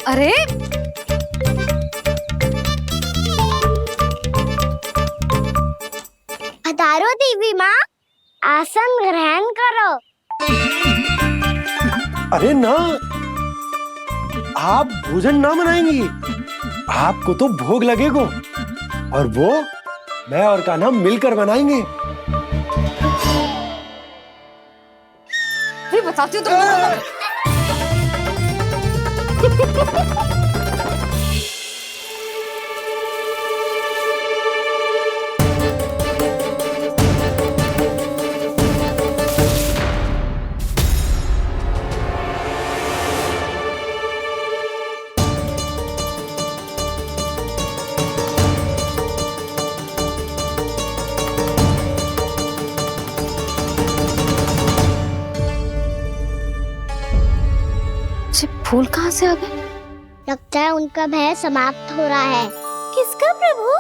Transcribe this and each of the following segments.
अरे पधारो देवी माँ, आसन ग्रहण करो। अरे ना, आप भोजन ना बनाएंगी, आपको तो भोग लगेगा और वो मैं और कान्हा मिलकर बनाएंगे। भी बताती हूँ तुमको। फूल कहाँ से आ गए? लगता है उनका भय समाप्त हो रहा है। किसका प्रभु?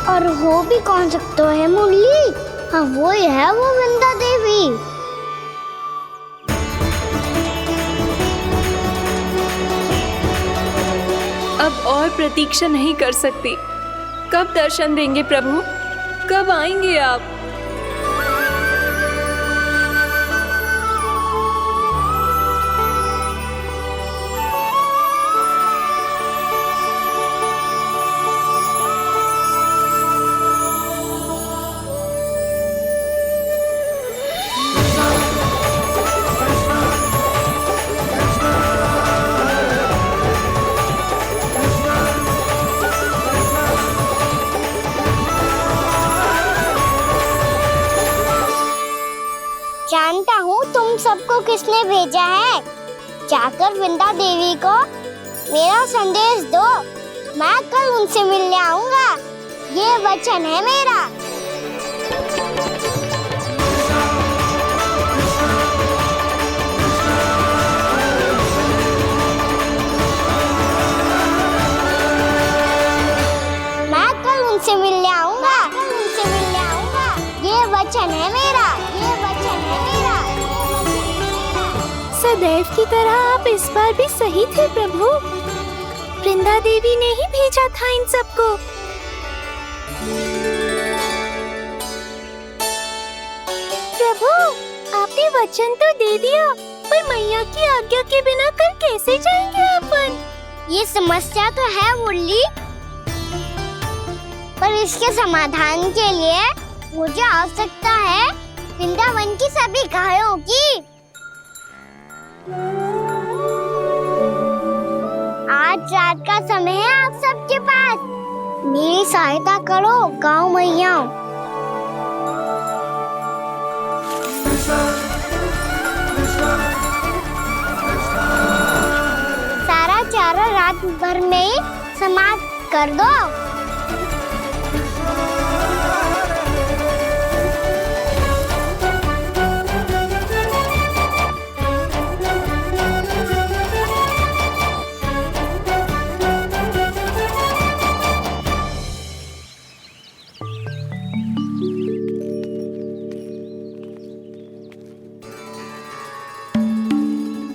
और हो भी कौन सकता है मुरली? हाँ वो ही है, वो वृंदा देवी। अब और प्रतीक्षा नहीं कर सकती। कब दर्शन देंगे प्रभु? कब आएंगे आप? जानता हूँ तुम सबको किसने भेजा है। जाकर वृंदा देवी को मेरा संदेश दो, मैं कल उनसे मिलने आऊंगा। ये वचन है मेरा। मैं कल उनसे मिलने आऊंगा। ये वचन है मेरा। सदैव की तरह आप इस बार भी सही थे प्रभु। वृंदा देवी ने ही भेजा था इन सबको। प्रभु, आपने वचन तो दे दिया, पर मैया की आज्ञा के बिना कल कैसे जाएंगे अपन? ये समस्या तो है मुरली, पर इसके समाधान के लिए मुझे आवश्यकता है वृंदावन की सभी गायों की। आज रात का समय है आप सबके पास, मेरी सहायता करो गाँव मैया। सारा चारा रात भर में ही समाप्त कर दो।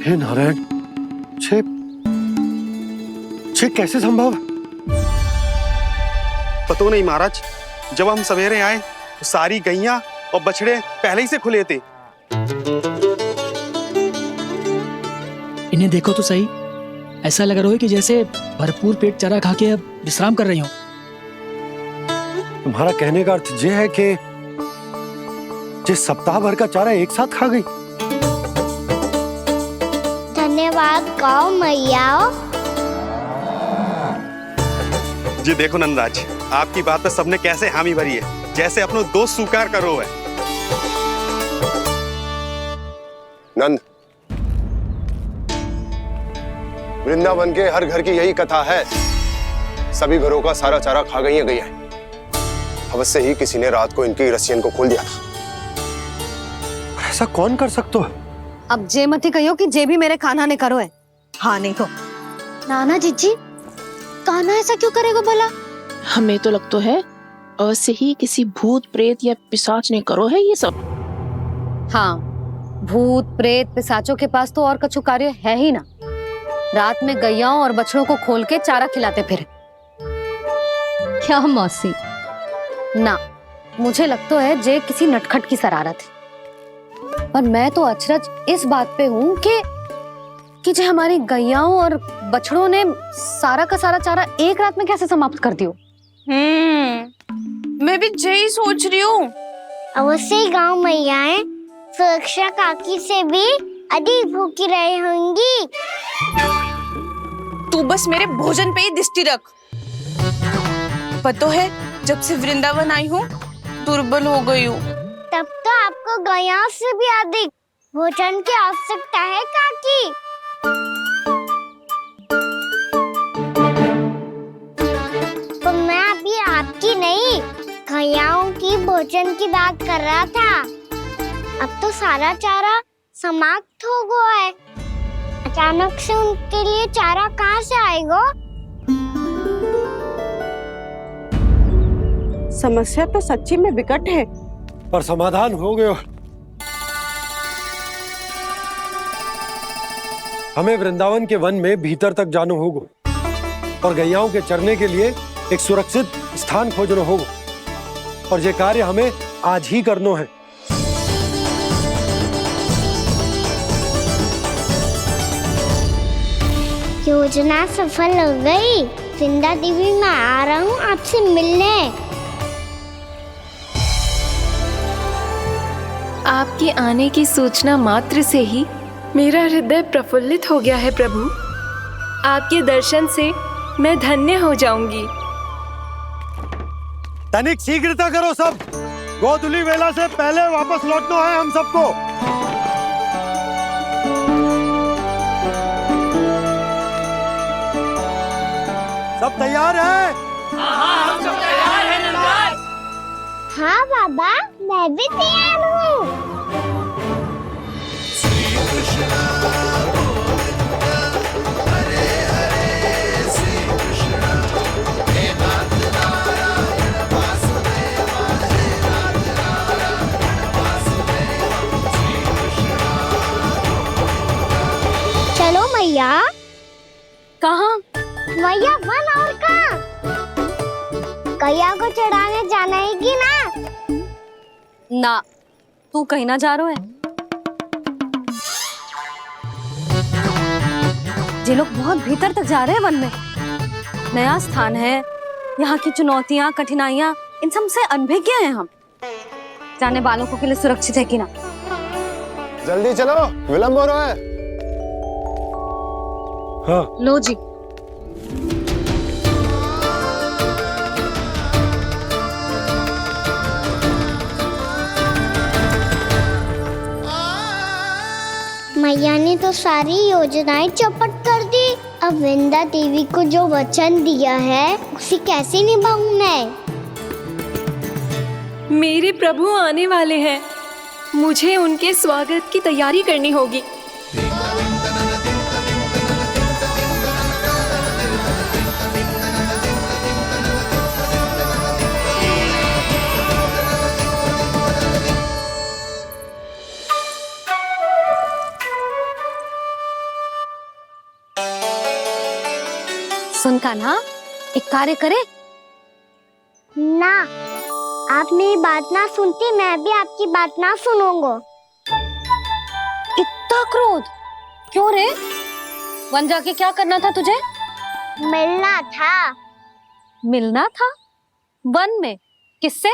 हे नारायण, छे कैसे संभव? पता नहीं महाराज, जब हम सवेरे आए तो सारी गैया और बछड़े पहले ही से खुले थे। इन्हें देखो तो सही, ऐसा लग रहा है कि जैसे भरपूर पेट चारा खा के अब विश्राम कर रही हो। तुम्हारा कहने का अर्थ यह है कि जिस सप्ताह भर का चारा एक साथ खा गई। धन्यवाद गाँव मैया। जी देखो नंदराज, आपकी बात पे सबने कैसे हामी भरी है, जैसे अपनो दोस्त स्वीकार करो है। नंद, वृंदावन के हर घर की यही कथा है, सभी घरों का सारा चारा खा गई है। अवश्य ही किसी ने रात को इनकी रस्सियन को खोल दिया था। ऐसा कौन कर सकता है? अब जे मत ही कहियो कि जे भी मेरे कान्हा ने करो है। हाँ नहीं तो नाना जीजी, कान्हा ऐसा क्यों करेगा भला? हमें तो लगता है अवश्य ही किसी भूत प्रेत या पिशाच ने करो है ये सब। हाँ, भूत प्रेत पिशाचों के पास तो और कछु कार्य है ही ना। रात में गैयाओं और बछड़ों को खोल के चारा खिलाते फिर। क्या मौसी? ना, मुझे लगता है जे किसी नटखट की शरारत है। पर मैं तो अचरज इस बात पे हूँ कि जो हमारी गैयाओं और बछड़ों ने सारा का सारा चारा एक रात में कैसे समाप्त कर दियो। मैं भी यही सोच रही हूँ। अवश्य ही गांव मैयाएं सुरक्षा काकी से भी अधिक भूखी रही होंगी। तू बस मेरे भोजन पे ही दृष्टि रख। पता है जब से वृंदावन आई हूँ दुर्बल हो गई हूँ। तब तो आपको गैयाओं से भी अधिक भोजन की आवश्यकता है काकी। तो मैं अभी आपकी नहीं गैयाओं की भोजन की बात कर रहा था। अब तो सारा चारा समाप्त हो गया है। अचानक से उनके लिए चारा कहाँ से आएगा? समस्या तो सच्ची में विकट है, पर समाधान हो गयो। हमें वृंदावन के वन में भीतर तक जाना होगा और गैयाओं के चरने के लिए एक सुरक्षित स्थान खोजना होगा, और ये कार्य हमें आज ही करना है। योजना सफल हो गई। वृंदा देवी, मैं आ रहा हूँ आपसे मिलने। आपके आने की सूचना मात्र से ही मेरा हृदय प्रफुल्लित हो गया है प्रभु। आपके दर्शन से मैं धन्य हो जाऊंगी। तनिक शीघ्रता करो सब, गोधुली वेला से पहले वापस लौटना है हम सबको। सब तैयार है? हाँ बाबा, मैं भी तैयार हूँ। चलो मैया। कहाँ? मैया वन और कहाँ? गैया को चढ़ाने जाना है कि ना? ना, तू कहीं ना जा रहा है। ये लोग बहुत भीतर तक जा रहे हैं वन में। नया स्थान है, यहाँ की चुनौतियाँ कठिनाइयाँ इन सब से अनभिज्ञ हैं हम। जाने वालों के लिए सुरक्षित है कि ना? जल्दी चलो, विलंब हो रहा है। हाँ। लो जी। मैया ने तो सारी योजनाएं चौपट कर दी। अब वृंदा देवी को जो वचन दिया है उसे कैसे निभाऊं मैं? मेरे प्रभु आने वाले हैं, मुझे उनके स्वागत की तैयारी करनी होगी। सुन कान्हा, एक कार्य करे ना, आप मेरी बात ना सुनती, मैं भी आपकी बात ना सुनूंगा। इतना क्रोध क्यों रे? वन जाके क्या करना था तुझे? मिलना था। मिलना था? वन में? किससे?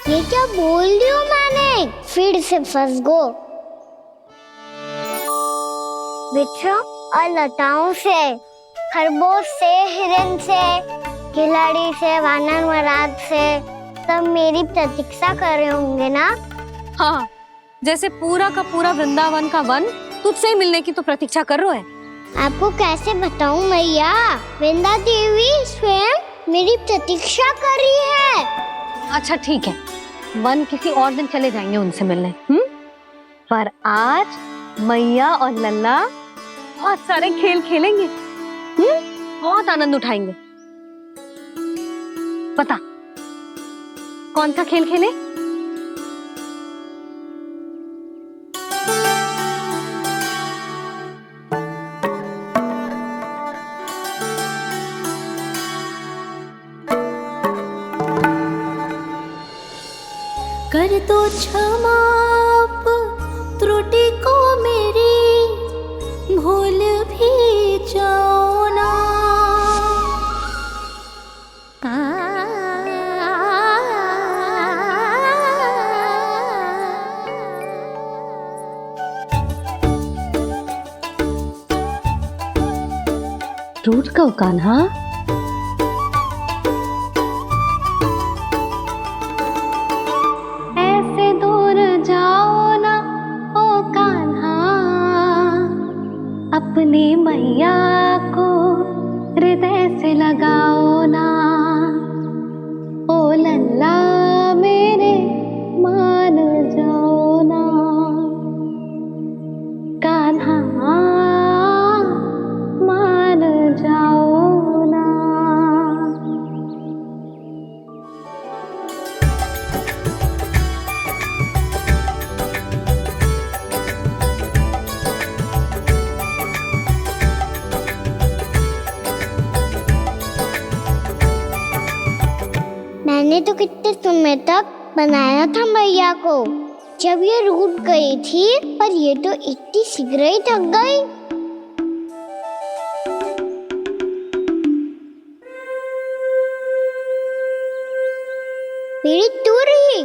ये क्या बोल रही हूँ मैंने? फिर से फंस गो। बिच्छू और लताओं से, खरगोश से, हिरन से, खिलाड़ी से, वानर महाराज से, सब मेरी प्रतीक्षा कर रहे होंगे ना? हाँ, जैसे पूरा का पूरा वृंदावन का वन तुझसे ही मिलने की तो प्रतीक्षा कर रहा है। आपको कैसे बताऊं मैया, वृंदा देवी स्वयं मेरी प्रतीक्षा कर रही है। अच्छा ठीक है, वन किसी और दिन चले जाएंगे उनसे मिलने, पर आज मैया और लल्ला बहुत सारे खेल खेलेंगे, बहुत आनंद उठाएंगे। पता कौन सा खेल खेले? कर दो क्षमा त्रुटि को मेरी, भूल भी जाओ ना। टूट कब कान्हा? ऐसे दूर जाओ ना ओ कान्हा, अपनी मैया को हृदय से लगाओ ना। ओ लल्ला मेरे मान जाओ ना, कान्हा मान जाओ ना। मैंने तो कितने समय तक बनाया था मैया को, जब ये रूठ गई थी, पर ये तो इतनी शीघ्र ही थक गई। मेरी दूर ही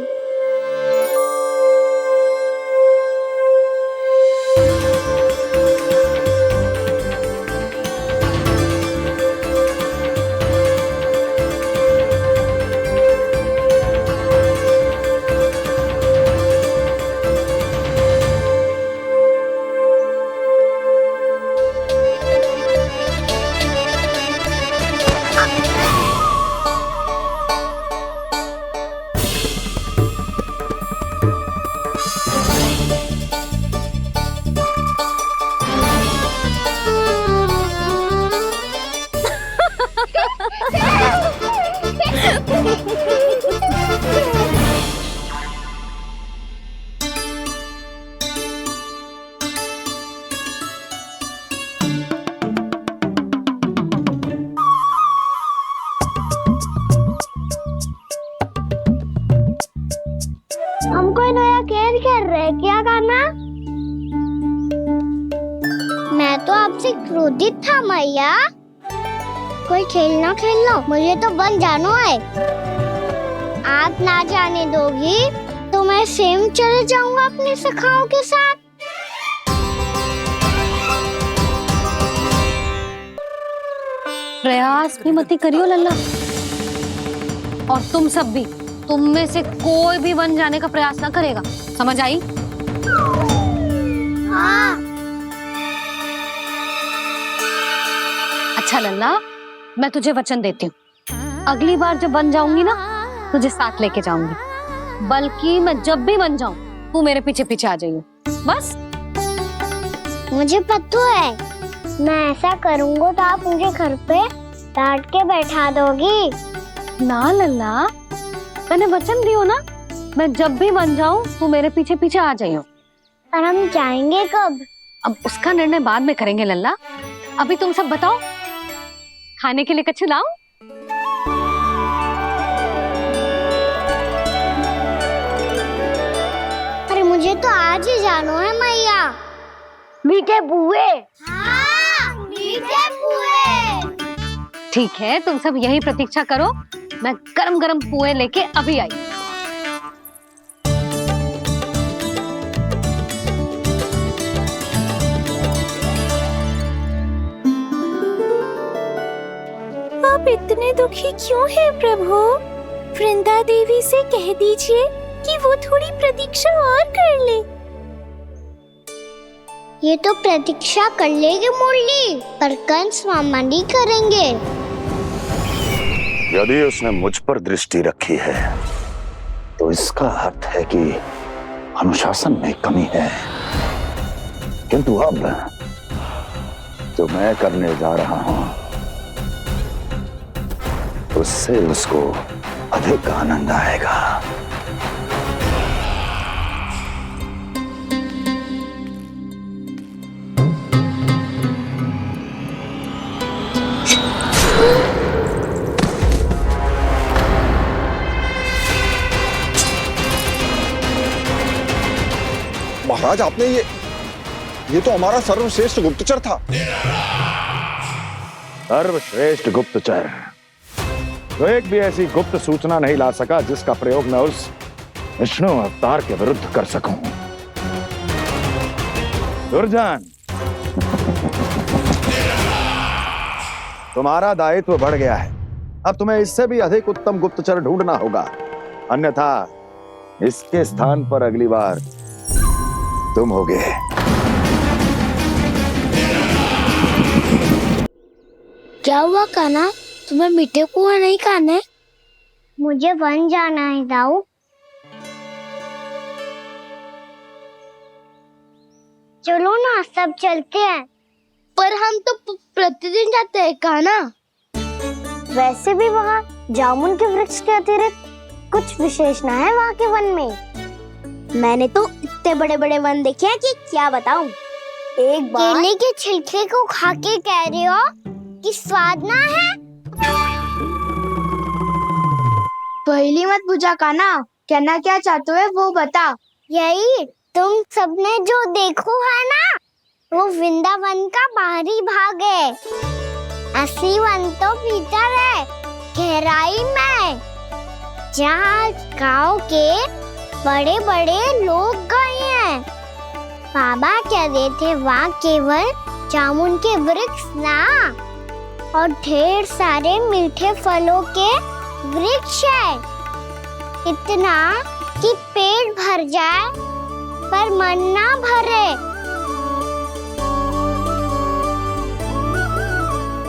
हम कोई नया खेल खेल रहे क्या करना? मैं तो आपसे क्रोधित था मैया। कोई खेलना खेल लो, मुझे तो बन जाना है। आप ना जाने दोगी तो मैं स्वयं चले जाऊंगा अपने सखाओं के साथ। प्रयास भी मत करियो लल्ला, और तुम सब भी, तुम में से कोई भी वन जाने का प्रयास ना करेगा, समझ आई? हाँ। अच्छा लल्ला, मैं तुझे वचन देती हूँ, अगली बार जब वन जाऊंगी ना, तुझे साथ लेके जाऊंगी। बल्कि मैं जब भी वन जाऊं, तू मेरे पीछे पीछे आ जाइयो, बस। मुझे पता है, मैं ऐसा करूंगा तो आप मुझे घर पे डांट के बैठा दोगी। ना लल्ला, मैंने वचन दियो ना, मैं जब भी बन जाऊं तू मेरे पीछे पीछे आ जाइयो। पर हम जाएंगे कब? अब उसका निर्णय बाद में करेंगे लल्ला। अभी तुम सब बताओ, खाने के लिए कुछ लाऊं? अरे मुझे तो आज ही जाना है मैया। मीठे बुए। हाँ, मीठे बुए। ठीक है, तुम सब यही प्रतीक्षा करो, मैं गरम गरम पुए लेके अभी आई। आप इतने दुखी क्यों हैं प्रभु? वृंदा देवी से कह दीजिए कि वो थोड़ी प्रतीक्षा और कर ले। ये तो प्रतीक्षा कर लेगी मुरली, पर कंस मामा नहीं करेंगे। यदि उसने मुझ पर दृष्टि रखी है तो इसका अर्थ है कि अनुशासन में कमी है। किंतु अब जो मैं करने जा रहा हूं उससे उसको अधिक आनंद आएगा। महाराज, आपने ये तो हमारा सर्वश्रेष्ठ गुप्तचर था। सर्वश्रेष्ठ गुप्तचर तो एक भी ऐसी गुप्त सूचना नहीं ला सका जिसका प्रयोग मैं उस विष्णु अवतार के विरुद्ध कर सकूं। दुर्जन, तुम्हारा दायित्व बढ़ गया है। अब तुम्हें इससे भी अधिक उत्तम गुप्तचर ढूंढना होगा, अन्यथा इसके स्थान पर अगली बार तुम होगे। क्या हुआ कान्हा, तुम्हें मीठे कुआं नहीं खाने? मुझे वन जाना है दाऊ। चलो ना, सब चलते हैं। पर हम तो प्रतिदिन जाते हैं कान्हा। वैसे भी वहाँ जामुन के वृक्ष के अतिरिक्त कुछ विशेष ना है वहाँ के वन में। मैंने तो इतने बड़े बड़े वन देखे हैं कि क्या बताऊं। एक बार केले के छिलके को खा के कह रहे हो कि स्वाद ना है? पहली मत पूछा कान्हा, कहना क्या चाहते हो वो बता। यही तुम सबने जो देखो है ना, वो वृंदावन का बाहरी भाग है। असली वन तो भीतर है, गहराई में, जहाँ गाँव के बड़े बड़े लोग गए हैं। बाबा कह रहे थे वहाँ केवल जामुन के वृक्ष ना, और ढेर सारे मीठे फलों के वृक्ष है। इतना कि पेट भर जाए पर मन ना भरे।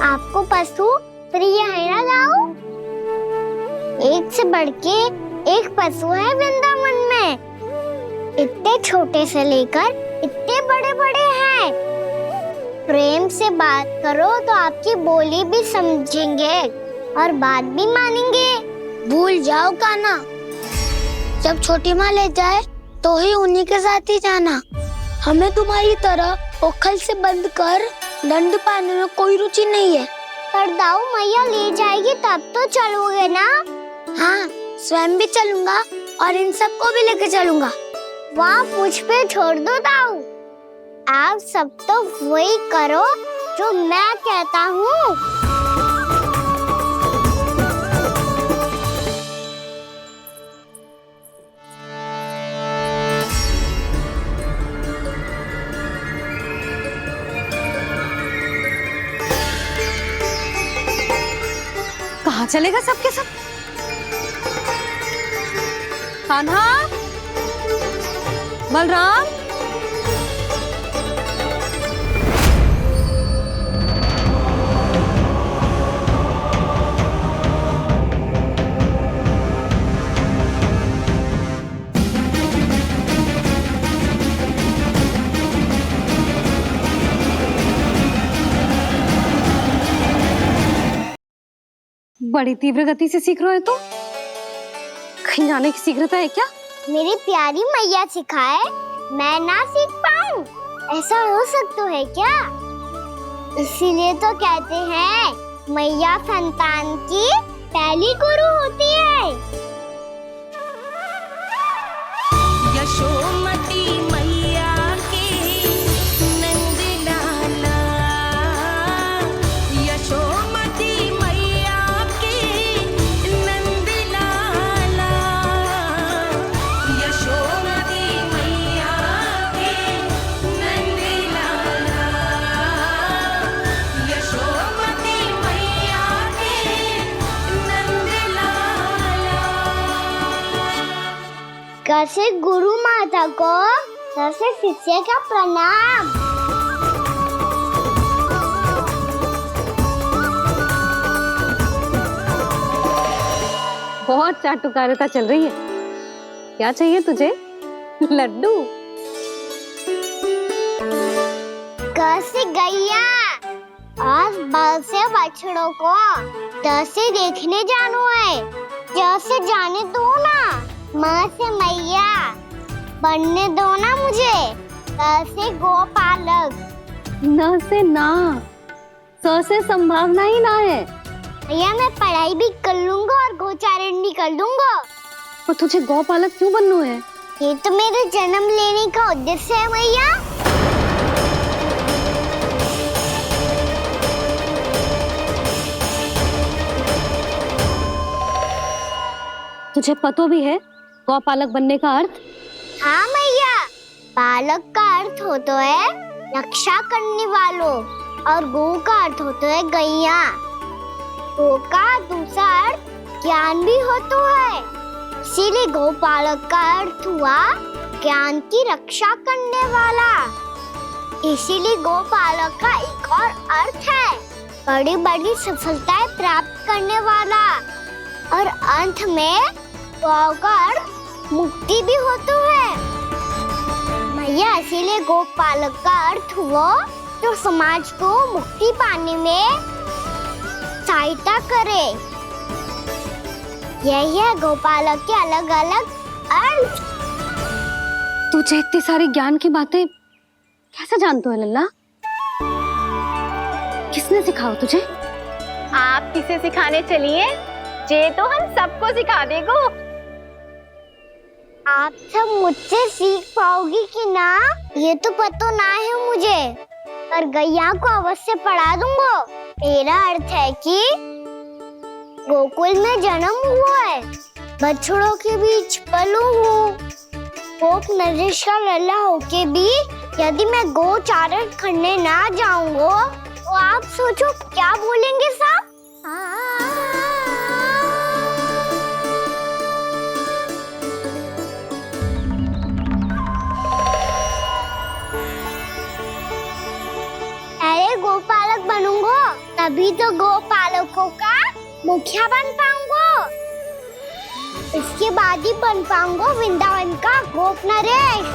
आपको पशु प्रिय है ना दाऊ? एक से बढ़ के एक पशु है वृंदावन में। इतने छोटे से लेकर इतने बड़े बड़े हैं। प्रेम से बात करो तो आपकी बोली भी समझेंगे और बात भी मानेंगे। भूल जाओ कान्हा, जब छोटी माँ ले जाए तो ही उन्हीं के साथ ही जाना। हमें तुम्हारी तरह ओखल से बंद कर दंड पाने में कोई रुचि नहीं है। पर दाऊ मैया ले जाएगी तब तो चलोगे ना? हाँ, स्वयं भी चलूंगा और इन सबको भी लेके चलूंगा। वहाँ मुझ पे छोड़ दो दाऊ। आप सब तो वही करो जो मैं कहता हूँ। कहाँ चलेगा सबके सब? कान्हा, बलराम, बड़ी तीव्र गति से सीख रहे हो तो कहीं जाने की शीघ्रता है क्या? मेरी प्यारी मैया सिखाए, मैं ना सीख पाऊं, ऐसा हो सकता है क्या? इसीलिए तो कहते हैं मैया संतान की पहली गुरु होती है। यशोमती मैया की नंद लाला, यशोमती मैया की नंद लाला, यशोमती मैया की नंद लाला, यशोमती मैया की नंद लाला। कैसे गुरु माता को, कैसे शिष्य का प्रणाम। बहुत चाटुकारिता चल रही है। क्या चाहिए तुझे? लड्डू? कैसे गैया आज बल से बछड़ों को जैसे देखने जानो है, जैसे जाने दो ना, माँ से मैया बनने दो ना मुझे, कैसे गोपालक। न से ना, स से संभावना ही ना है। भैया मैं पढ़ाई भी कर लूंगा और गोचारण भी कर दूंगा। और तुझे गौपालक क्यों बनना है? ये तो मेरे जन्म लेने का उद्देश्य है भैया। तुझे पता भी है गौपालक बनने का अर्थ? हाँ भैया, पालक का अर्थ होता है रक्षा करने वालों और गो का अर्थ होता है गैया। गो का दूसरा अर्थ ज्ञान भी होता है, इसीलिए गोपालक का अर्थ हुआ ज्ञान की रक्षा करने वाला। इसीलिए गोपालक का एक और अर्थ है बड़ी बड़ी सफलताएं प्राप्त करने वाला, और अंत में गौ का अर्थ मुक्ति भी होता है भैया। इसीलिए गोपालक का अर्थ हुआ जो समाज को मुक्ति पाने में सहायता करे। यही है गोपालक के अलग अलग अर्थ। तुझे इतनी सारी ज्ञान की बातें कैसे जानते हो लल्ला? किसने सिखाओ तुझे? आप किसे सिखाने चलिए, जे तो हम सबको सिखा देगो। आप सब मुझसे सीख पाओगी कि ना ये तो पता ना है मुझे, पर गैया को अवश्य पढ़ा दूंगा। मेरा अर्थ है कि गोकुल में जन्म हुआ है, बछड़ों के बीच पलू हूँ, गोप नरेश का लल्ला होके भी यदि मैं गोचारण करने ना जाऊंगा तो आप सोचो क्या बोलेंगे साहब? अरे गोपालक बनूंगा तभी तो गोपालकों का मुखिया बन पाऊंगा, इसके बाद ही बन पाऊंगा वृंदावन का गोप नरेश।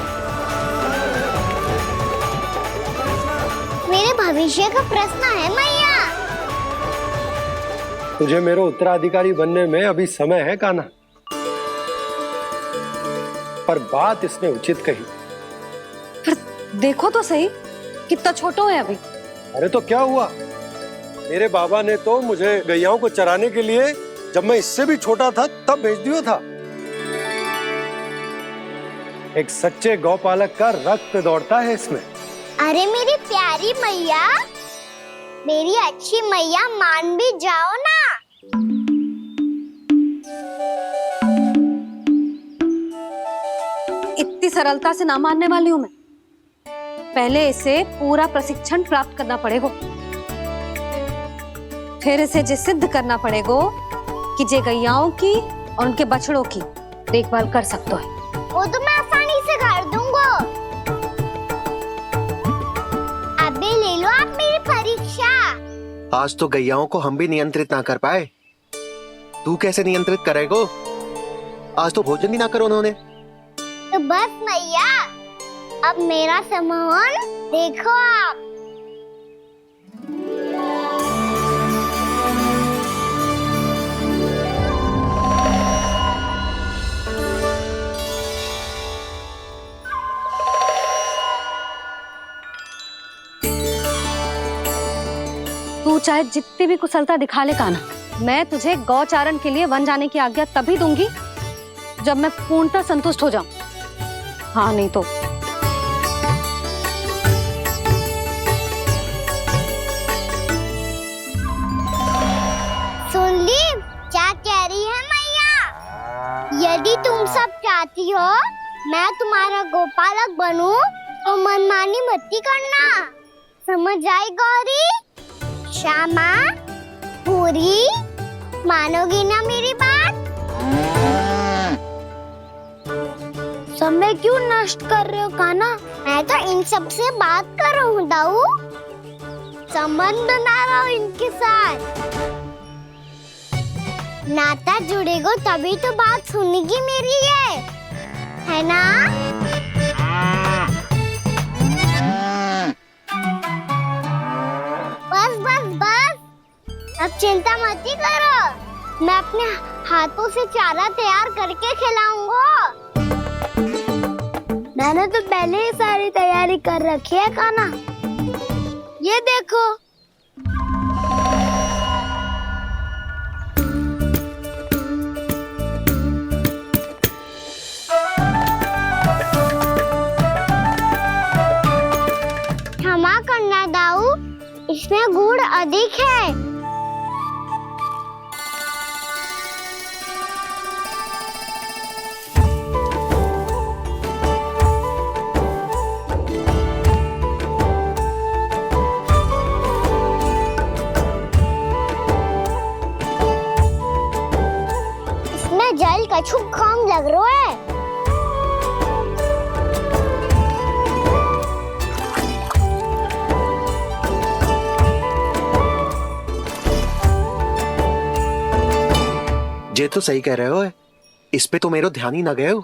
मेरे भविष्य का प्रश्न है मैया। तुझे मेरा उत्तराधिकारी बनने में अभी समय है कान्हा, पर बात इसने उचित कही। पर देखो तो सही कितना छोटो है अभी। अरे तो क्या हुआ, मेरे बाबा ने तो मुझे गैयाओं को चराने के लिए जब मैं इससे भी छोटा था तब भेज दिया था। एक सच्चे गौपालक का रक्त दौड़ता है इसमें। अरे मेरी प्यारी मैया, मेरी अच्छी मैया, मान भी जाओ ना। इतनी सरलता से ना मानने वाली हूं मैं। पहले इसे पूरा प्रशिक्षण प्राप्त करना पड़ेगा, फिर इसे जे सिद्ध करना पड़ेगा कि जे गैयाओं की और उनके बछड़ों की देखभाल कर सकता है। वो तो मैं आसानी से कर दूंगा। अबे ले लो आप मेरी परीक्षा। आज तो गैयाओं को हम भी नियंत्रित ना कर पाए, तू कैसे नियंत्रित करेगो? आज तो भोजन भी ना करो उन्होंने। तो बस मैया, अब मेरा सम्मान देखो आप। तू चाहे जितनी भी कुशलता दिखा ले कान्हा, मैं तुझे गौचारण के लिए वन जाने की आज्ञा तभी दूंगी जब मैं पूर्णतः संतुष्ट हो जाऊं। हाँ नहीं तो सुन ली क्या कह रही है मैया? यदि तुम सब चाहती हो मैं तुम्हारा गोपालक बनूं तो मनमानी मत करना, समझ आई गौरी? श्यामा, पूरी, मानोगी ना मेरी बात? समय क्यों नष्ट कर रहे हो कान्हा? मैं तो इन सब से बात कर रहा हूँ दाऊ, संबंध बना रहा हूँ इनके साथ। नाता जुड़ेगा तभी तो बात सुनेगी मेरी है ना? बस बस बस, अब चिंता मत ही करो, मैं अपने हाथों से चारा तैयार करके खिलाऊंगा। मैंने तो पहले ही सारी तैयारी कर रखी है कान्हा, ये देखो। क्षमा करना दाऊ, इसमें गुड़ अधिक है। इसमें जल कछु कम लग रहा है। ये तो सही कह रहे हो, इस पे तो मेरो ध्यान ही ना गए हो।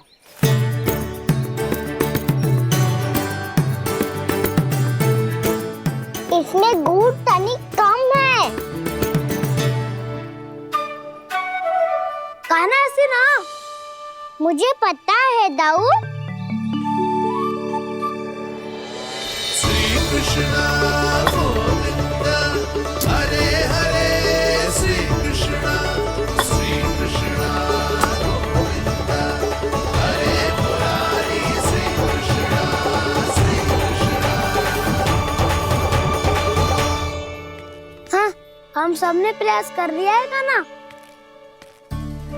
इसमें गुड़ तनिक कम है। कान्हा से ना, मुझे पता है दाऊ। श्री कृष्णा गोविंद हरे हरे, श्री कृष्णा गोविंद हरे मुरारी, श्री कृष्णा हाँ, हम सबने प्रयास कर लिया है कान्हा,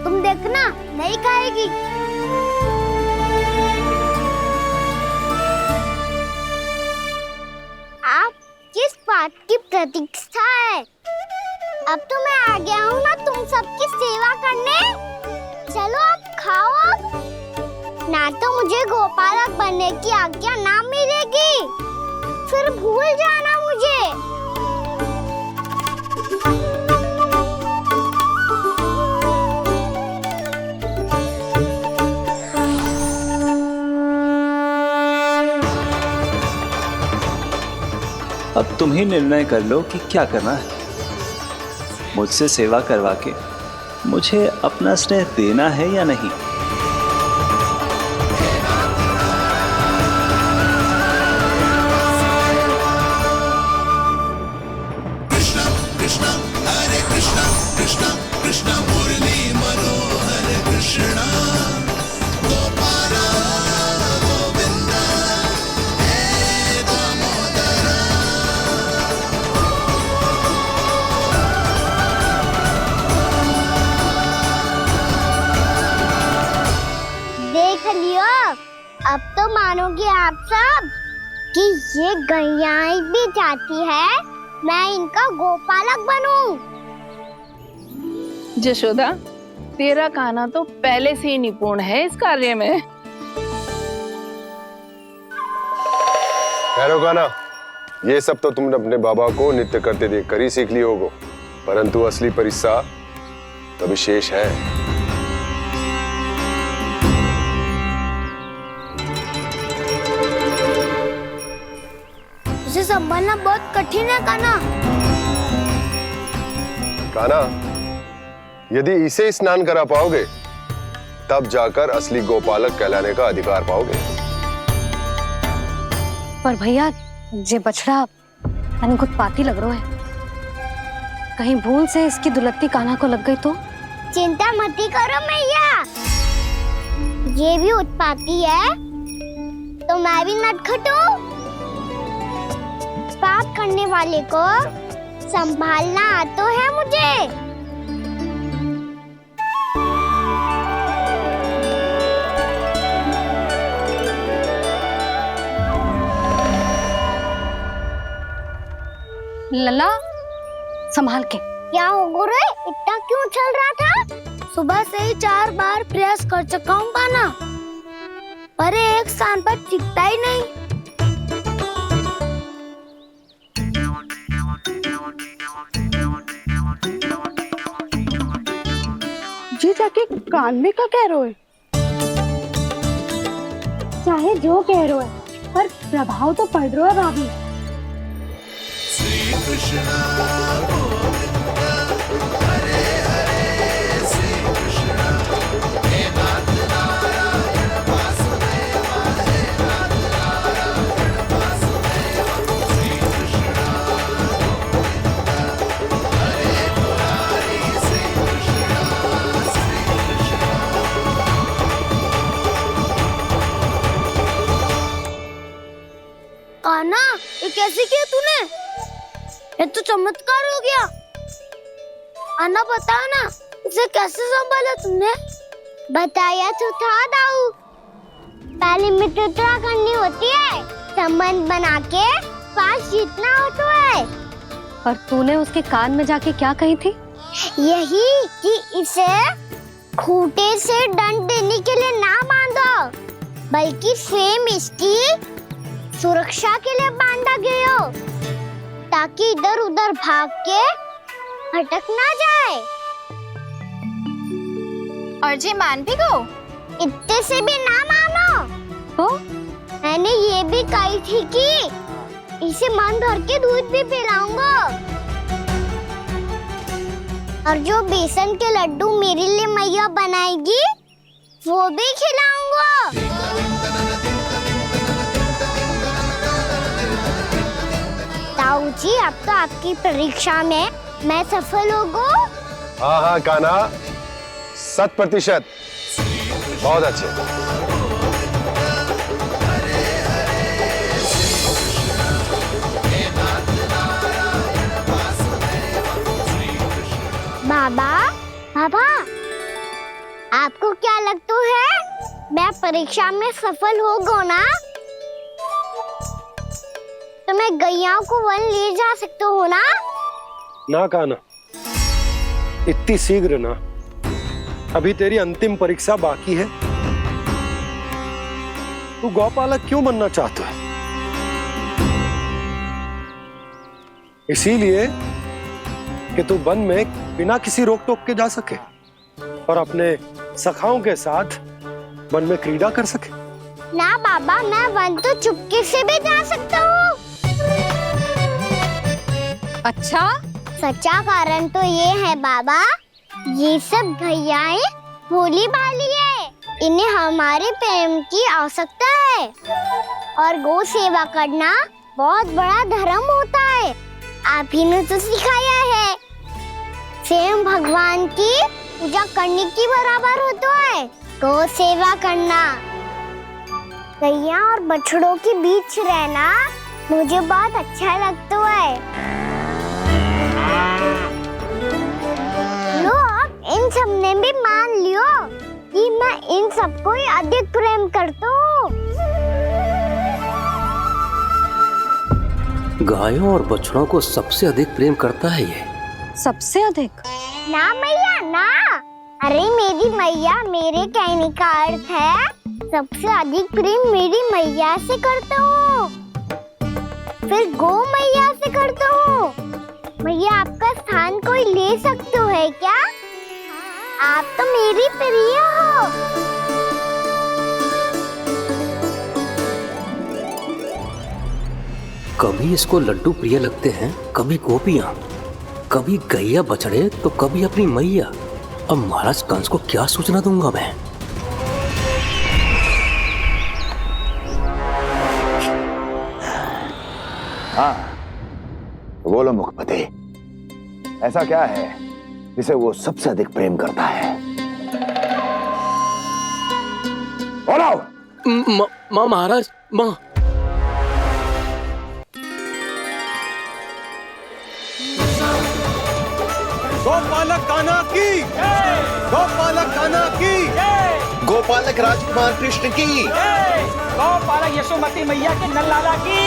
तुम देखना नहीं खाएगी। आप किस बात की प्रतीक्षा है? अब तो मैं आ गया हूँ ना तुम सबकी सेवा करने। चलो अब खाओ अब। ना तो मुझे गोपालक बनने की आज्ञा ना मिलेगी, फिर भूल जाना मुझे। अब तुम ही निर्णय कर लो कि क्या करना है। मुझसे सेवा करवा के मुझे अपना स्नेह देना है या नहीं। कृष्णा कृष्णा हरे कृष्णा, कृष्णा कृष्णा मुरली मनोहर कृष्णा, गोपाला गोविंदा हे दामोदरा। देख लियो, अब तो मानोगे आप सब कि ये गैयाएं भी चाहती है मैं इनका गोपालक बनूं। जशोदा, तेरा कान्हा तो पहले से ही निपुण है इस कार्य में। खैर कान्हा, ये सब तो तुमने अपने बाबा को नृत्य करते देख कर ही सीख ली होगो, परंतु असली परिस्सा तभी शेष है। इसे संभालना बहुत कठिन है कान्हा। कान्हा, यदि इसे स्नान करा पाओगे तब जाकर असली गोपालक कहलाने का अधिकार पाओगे। पर भैया, ये बछड़ा उत्पाती लग रहा है, कहीं भूल से इसकी दुलत्ती कान्हा को लग गई तो? चिंता मत ही करो मैया, ये भी उत्पाती है तो मैं भी नटखट हूँ। पाप करने वाले को संभालना आता है मुझे। लला, संभाल के। क्या हो गुरु, इतना क्यों चल रहा था? सुबह से ही 4 बार प्रयास कर चुका हूँ कान्हा, पर एक स्थान पर टिकता ही नहीं। जाके कान में का कह रहे है? चाहे जो कह रहे है पर प्रभाव तो पड़ रहा है भाभी। श्री कृष्ण गोविंद हरे हरे श्री कृष्ण हे नाथ नारायण वासुदेव हे नाथ नारायण वासुदेव श्री कृष्ण गोविंद हरे मुरारी श्री कृष्ण कान्हा, ये कैसे किया तूने? ये तो चमत्कार हो गया। अन्ना बताओ ना, इसे कैसे संभाला तुमने? बताया तो था दाऊ। पहले मित्रता करनी होती है, संबंध बना के पास जीतना होता है। पर तूने उसके कान में जाके क्या कही थी? यही कि इसे खूंटे से दंड देने के लिए ना बांधो, बल्कि स्वयं इसकी सुरक्षा के लिए बांधा गया हो, ताकि इधर उधर भाग के भटक ना जाए। और जी मान भी गो? इतने से भी ना मानो। तो मैंने ये भी कही थी कि इसे मन भर के दूध भी पिलाऊंगा, और जो बेसन के लड्डू मेरे लिए मैया बनाएगी वो भी खिलाऊंगा। ताऊ जी, अब तो आपकी परीक्षा में मैं सफल होगा। हाँ हाँ कान्हा, 100%। बहुत अच्छे। बाबा, बाबा, आपको क्या लगता है मैं परीक्षा में सफल होगा ना? तो मैं गैयाओं को वन ले जा सकता हूँ ना? ना कान्हा, इतनी शीघ्र ना। अभी तेरी अंतिम परीक्षा बाकी है। तू गौपालक क्यों बनना चाहता है? इसीलिए कि तू वन में बिना किसी रोक टोक के जा सके और अपने सखाओं के साथ वन में क्रीड़ा कर सके। ना बाबा, मैं वन तो चुपके से भी जा सकता हूँ। अच्छा? सच्चा कारण तो ये है बाबा, ये सब भैयाएं भोली भाली है, इन्हें हमारे प्रेम की आवश्यकता है, और गौ सेवा करना बहुत बड़ा धर्म होता है। आप ही ने तो सिखाया है, स्वयं भगवान की पूजा करने की बराबर होता है गौ सेवा करना। गैया और बछड़ों के बीच रहना मुझे बहुत अच्छा लगता है। लो, इन सब ने भी मान लियो कि मैं इन सबको ही अधिक प्रेम करता हूँ। गायों और बछड़ों को सबसे अधिक प्रेम करता है ये। सबसे अधिक? ना मैया ना, अरे मेरी मैया, मेरे कहने का अर्थ है सबसे अधिक प्रेम मेरी मैया से करता हूँ, फिर गौ मैया से करता हूँ। मैया, आपका स्थान कोई ले सकते है क्या? आप तो मेरी प्रिय हो। कभी इसको लड्डू प्रिय लगते हैं, कभी गोपियां, कभी गैया बछड़े, तो कभी अपनी मैया। अब महाराज कंस को क्या सूचना दूंगा मैं? हाँ, बोलो मुखपति, ऐसा क्या है जिसे वो सबसे अधिक प्रेम करता है? बोलो। माँ महाराज, माँ। गोपालक कान्हा की, गोपालक कान्हा की, गोपालक राजकुमार कृष्ण की, गोपालक यशोमती मैया के नललाला की।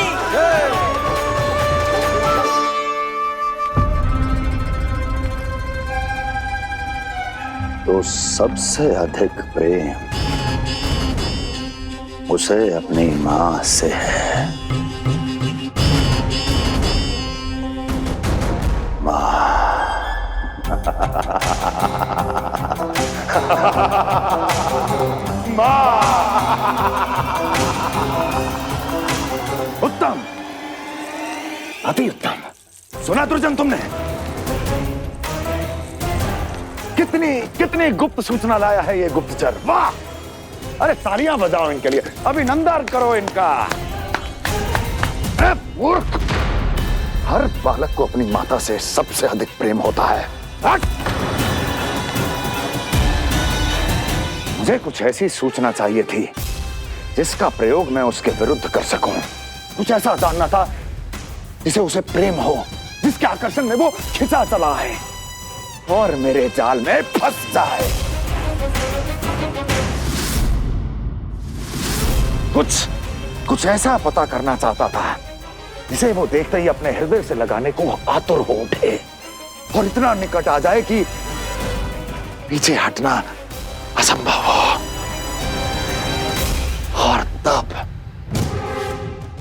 तो सबसे अधिक प्रेम उसे अपनी माँ से है। माँ। उत्तम, अति उत्तम। सुना दुर्जन तुमने? कितनी कितनी गुप्त सूचना लाया है ये गुप्तचर। वाह! अरे तालियां बजाओ इनके लिए, अभिनंदन करो इनका। मूर्ख! हर बालक को अपनी माता से सबसे अधिक प्रेम होता है। हट! मुझे कुछ ऐसी सूचना चाहिए थी जिसका प्रयोग मैं उसके विरुद्ध कर सकूं। कुछ ऐसा जानना था जिसे उसे प्रेम हो, जिसके आकर्षण में वो खिंचा चला है और मेरे जाल में फंस जाए। कुछ ऐसा पता करना चाहता था जिसे वो देखते ही अपने हृदय से लगाने को आतुर हो उठे और इतना निकट आ जाए कि पीछे हटना असंभव हो। और तब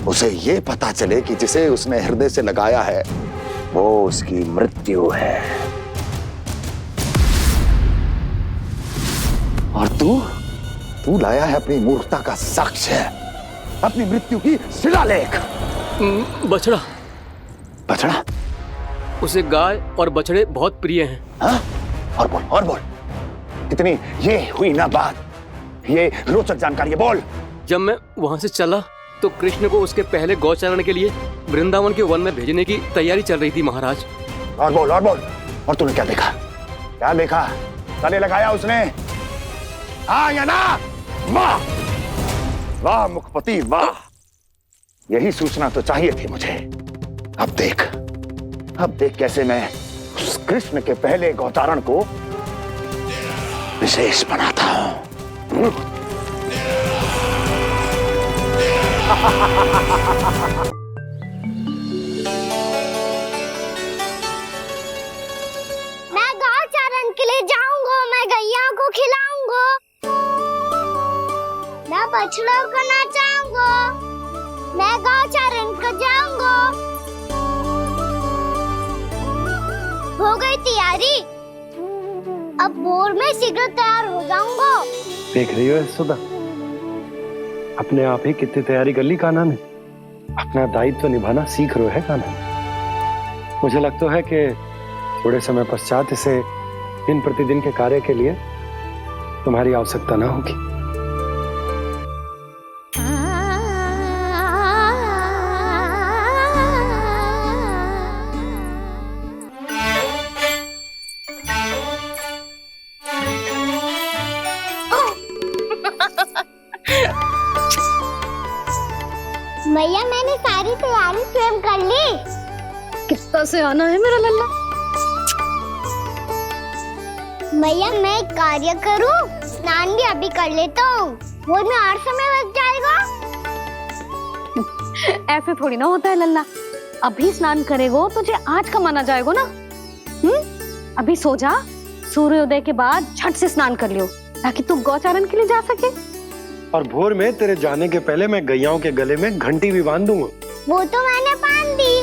उसे ये पता चले कि जिसे उसने हृदय से लगाया है वो उसकी मृत्यु है। और तू लाया है अपनी मूर्खता का साक्ष्य, अपनी मृत्यु की शिलालेख। बछड़ा। बछड़ा? उसे गाय और बछड़े बहुत प्रिय हैं। हाँ? और बोल। कितनी ये हुई ना बात, ये रोचक जानकारी है, बोल। जब मैं वहां से चला तो कृष्ण को उसके पहले गौचारण के लिए वृंदावन के वन में भेजने की तैयारी चल रही थी महाराज। और बोल। और तूने क्या देखा? गले लगाया उसने? हाँ या ना? वाह मुखपति वाह! यही सूचना तो चाहिए थी मुझे। अब देख कैसे मैं उस कृष्ण के पहले गौचारण को विशेष बनाता हूं। मैं गौचारण के लिए जाऊंगा, मैं गैया को खिलाऊंगा, मैं बछड़ों को नचाऊंगा, मैं गौचारण को जाऊंगा। हो गई तैयारी, अब भोर में शीघ्र तैयार हो जाऊंगा। देख रही हो सुधा, अपने आप ही कितनी तैयारी कर ली कान्हा ने। अपना दायित्व निभाना सीख रहे है कान्हा। मुझे लगता है कि थोड़े समय पश्चात इसे दिन प्रतिदिन के कार्य के लिए तुम्हारी आवश्यकता ना होगी। मैया मैंने सारी तैयारी स्वयं कर ली। कितना से आना है मेरा लल्ला? मैया मैं एक कार्य करूं, स्नान भी अभी कर लेता हूँ, वो में और समय लग जाएगा। ऐसे थोड़ी ना होता है लल्ला, अभी स्नान करेगो तुझे आज का माना जाएगा ना। अभी सो जा, सूर्योदय के बाद झट से स्नान कर लियो ताकि तू गौचारण के लिए जा सके। और भोर में तेरे जाने के पहले मैं गैयाओं के गले में घंटी भी बांध दूंगा। वो तो मैंने बांध दी।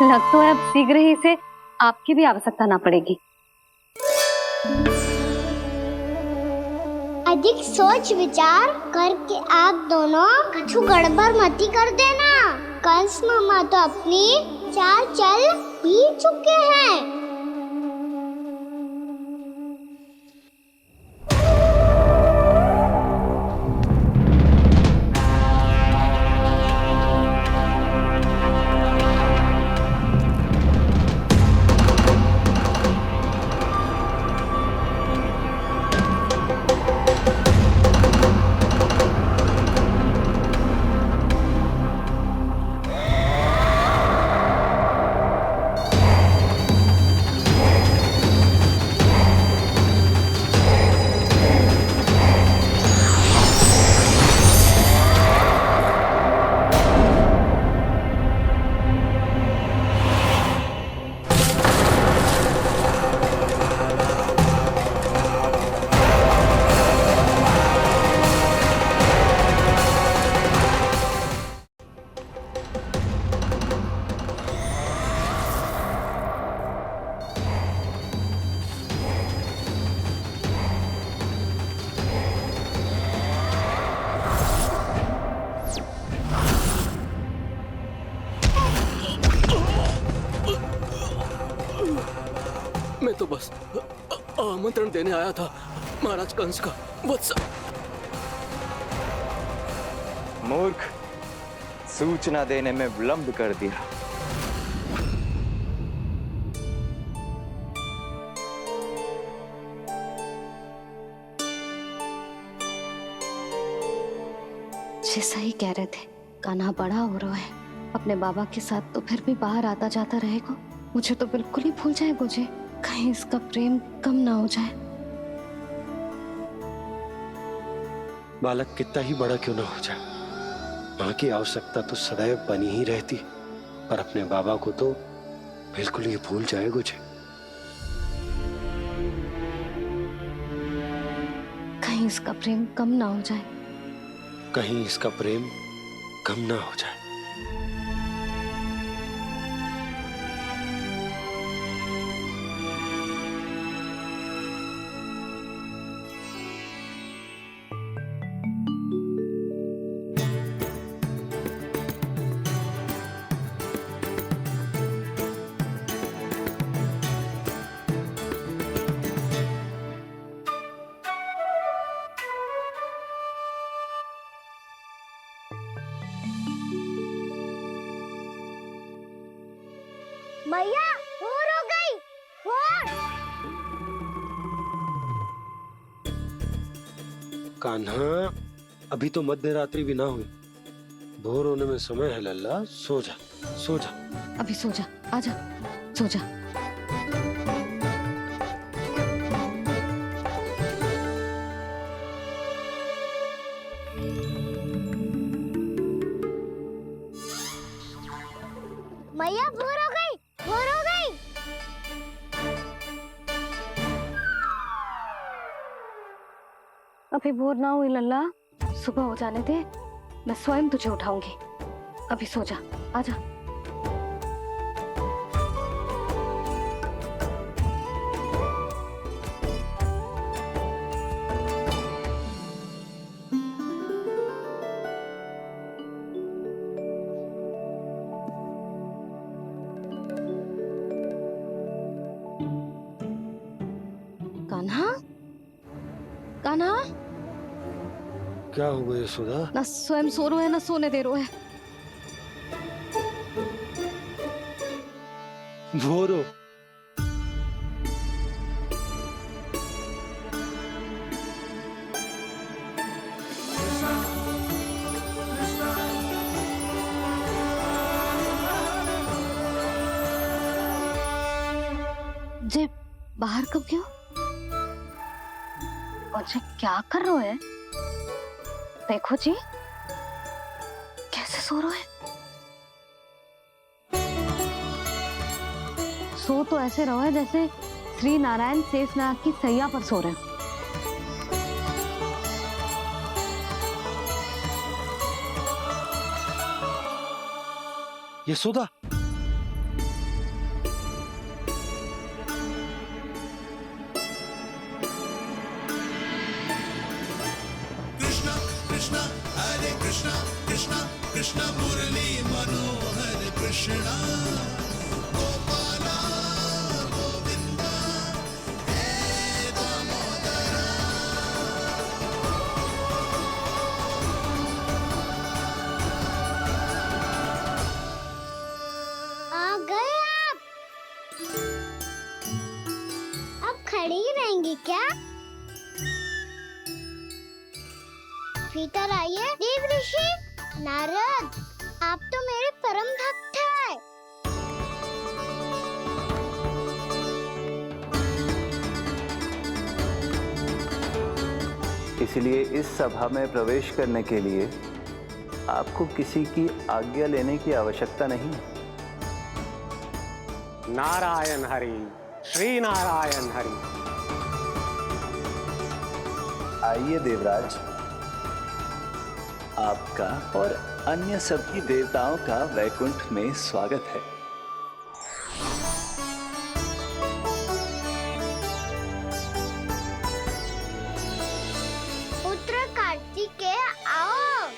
लग तो है अब शीघ्र ही से आपकी भी आवश्यकता ना पड़ेगी। अधिक सोच विचार करके आप दोनों कछु गड़बड़ मती कर देना। कंस मामा तो अपनी चाल चल भी चुके हैं। तो बस आमंत्रण देने आया था महाराज कंस का। वत्स मूर्ख, सूचना देने में विलंब कर दिया। जैसा ही कह रहे थे, कान्हा बड़ा हो रहा है अपने बाबा के साथ, तो फिर भी बाहर आता जाता रहेगा। मुझे तो बिल्कुल ही भूल जाए मुझे, कहीं इसका प्रेम कम ना हो जाए। बालक कितना ही बड़ा क्यों ना हो जाए, माँ की आवश्यकता तो सदैव बनी ही रहती, पर अपने बाबा को तो बिल्कुल ही भूल जाए मुझे। कहीं इसका प्रेम कम ना हो जाए, कहीं इसका प्रेम कम ना हो जाए। मैया भोर हो गई, भोर। कान्हा, अभी तो मध्य रात्रि भी ना हुई, भोर होने में समय है लल्ला। सो जा, सो जा। अभी सो जा, आजा, सो जा। मैया भोर हो गई, भोर हो गई। अभी भोर ना हुई लल्ला, सुबह हो जाने दे, मैं स्वयं तुझे उठाऊंगी। अभी सो जा, आजा। कान्हा, कान्हा, क्या हो गया सुधा? ना स्वयं सो रो है ना सोने दे रो है। भोर हो। जे बाहर कब गयो? और जे क्या कर रहे है? देखो जी, कैसे सो रहे है। सो तो ऐसे रहो है जैसे श्री नारायण शेषनाग की सैया पर सो रहे हैं। यशोदा, कृष्णा कृष्णा हरे कृष्णा कृष्णा कृष्णा मुरली मनोहर कृष्णा गोपाला गोविंदा हे दामोदरा। आ गए आप। अब खड़ी ही रहेंगी क्या? भीतर आइए देव ऋषि। नारद, आप तो मेरे परम भक्त हैं। इसलिए इस सभा में प्रवेश करने के लिए आपको किसी की आज्ञा लेने की आवश्यकता नहीं है। नारायण हरि, श्री नारायण हरि। आइए देवराज, आपका और अन्य सभी देवताओं का वैकुंठ में स्वागत है। पुत्र कार्तिकेय आओ।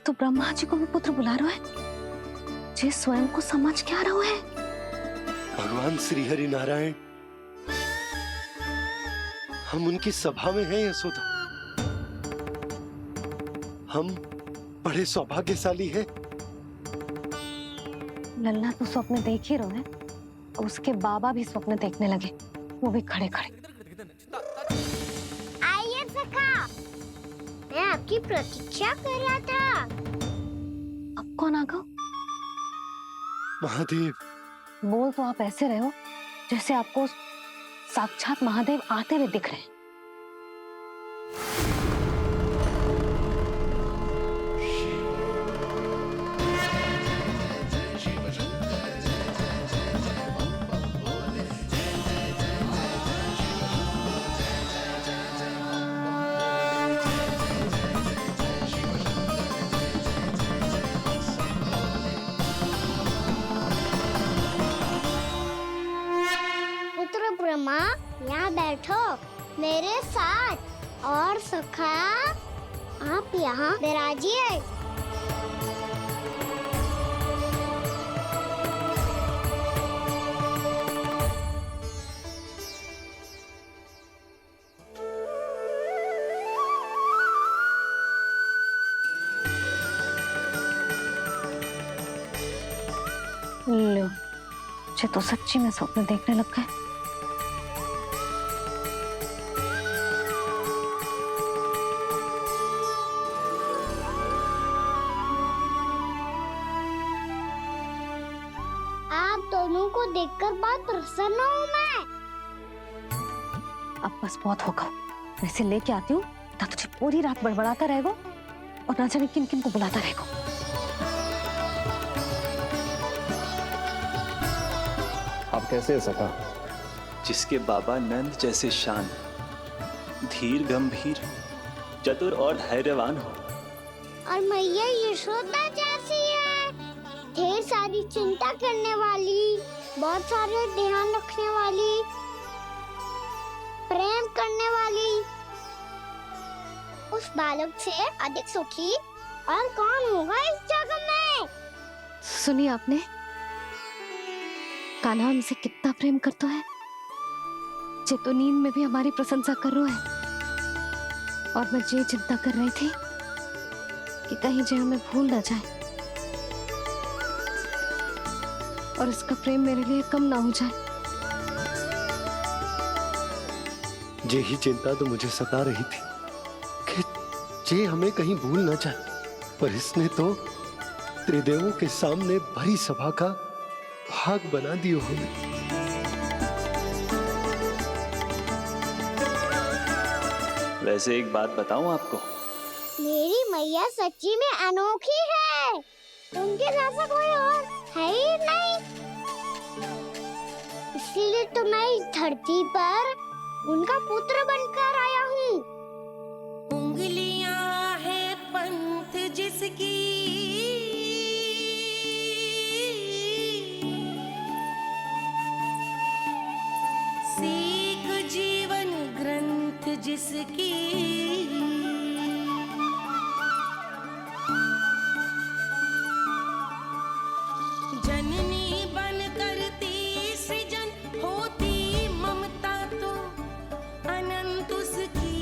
तो ब्रह्मा जी को भी पुत्र बुला रहा है, जे स्वयं को समझ क्या रहा है। भगवान श्री हरि नारायण, हम उनकी सभा में हैं यशोदा। हम बड़े सौभाग्यशाली हैं। लल्ला तो स्वप्न देख ही रहे हैं, और उसके बाबा भी स्वप्न देखने लगे, वो भी खड़े खड़े। आइए सखा, मैं आपकी प्रतीक्षा कर रहा था। अब कौन आ गया? महादेव। बोल तो आप ऐसे रहे हो जैसे आपको साक्षात महादेव आते हुए दिख रहे हैं। पुत्र ब्रह्मा, यहाँ बैठो मेरे साथ, और सखा आप यहाँ विराजिए। लो, मुझे तो सच्ची में स्वप्न देखने लग गए। आप दोनों को देखकर बहुत प्रसन्न हूँ मैं। अब बस बहुत होगा, वैसे लेके आती हूँ, ना तुझे पूरी रात बड़बड़ाता रहेगा और ना जाने किन किन को बुलाता रहेगा। आप कैसे है सखा? जिसके बाबा नंद जैसे शान, धीर गंभीर, चतुर और धैर्यवान हो, और मैया यशोदा जैसी है, ढेर सारी चिंता करने वाली, बहुत सारे ध्यान रखने वाली, प्रेम करने वाली। उस बालक से अधिक सुखी और कौन होगा इस जगत में? सुनिए आपने, कान्हा हमसे कितना प्रेम करता है, जे तो नींद में भी हमारी प्रशंसा कर रहा है। और मैं ये चिंता कर रही थी कि कहीं जे हमें भूल ना जाए और इसका प्रेम मेरे लिए कम ना हो जाए। यही चिंता तो मुझे सता रही थी कि जे हमें कहीं भूल ना जाए, पर इसने तो त्रिदेवों के सामने भरी सभा का भाग बना दियो हमें। वैसे एक बात बताऊं आपको, मेरी मैया सच्ची में अनोखी है, उनके जैसा कोई और है ही नहीं। इसलिए तो मैं इस धरती पर उनका पुत्र बनकर आया हूँ। उंगलियां है पंथ जिसकी, सीख जीवन ग्रंथ जिसकी, जननी बन करती सृजन होती ममता तो अनंत उसकी।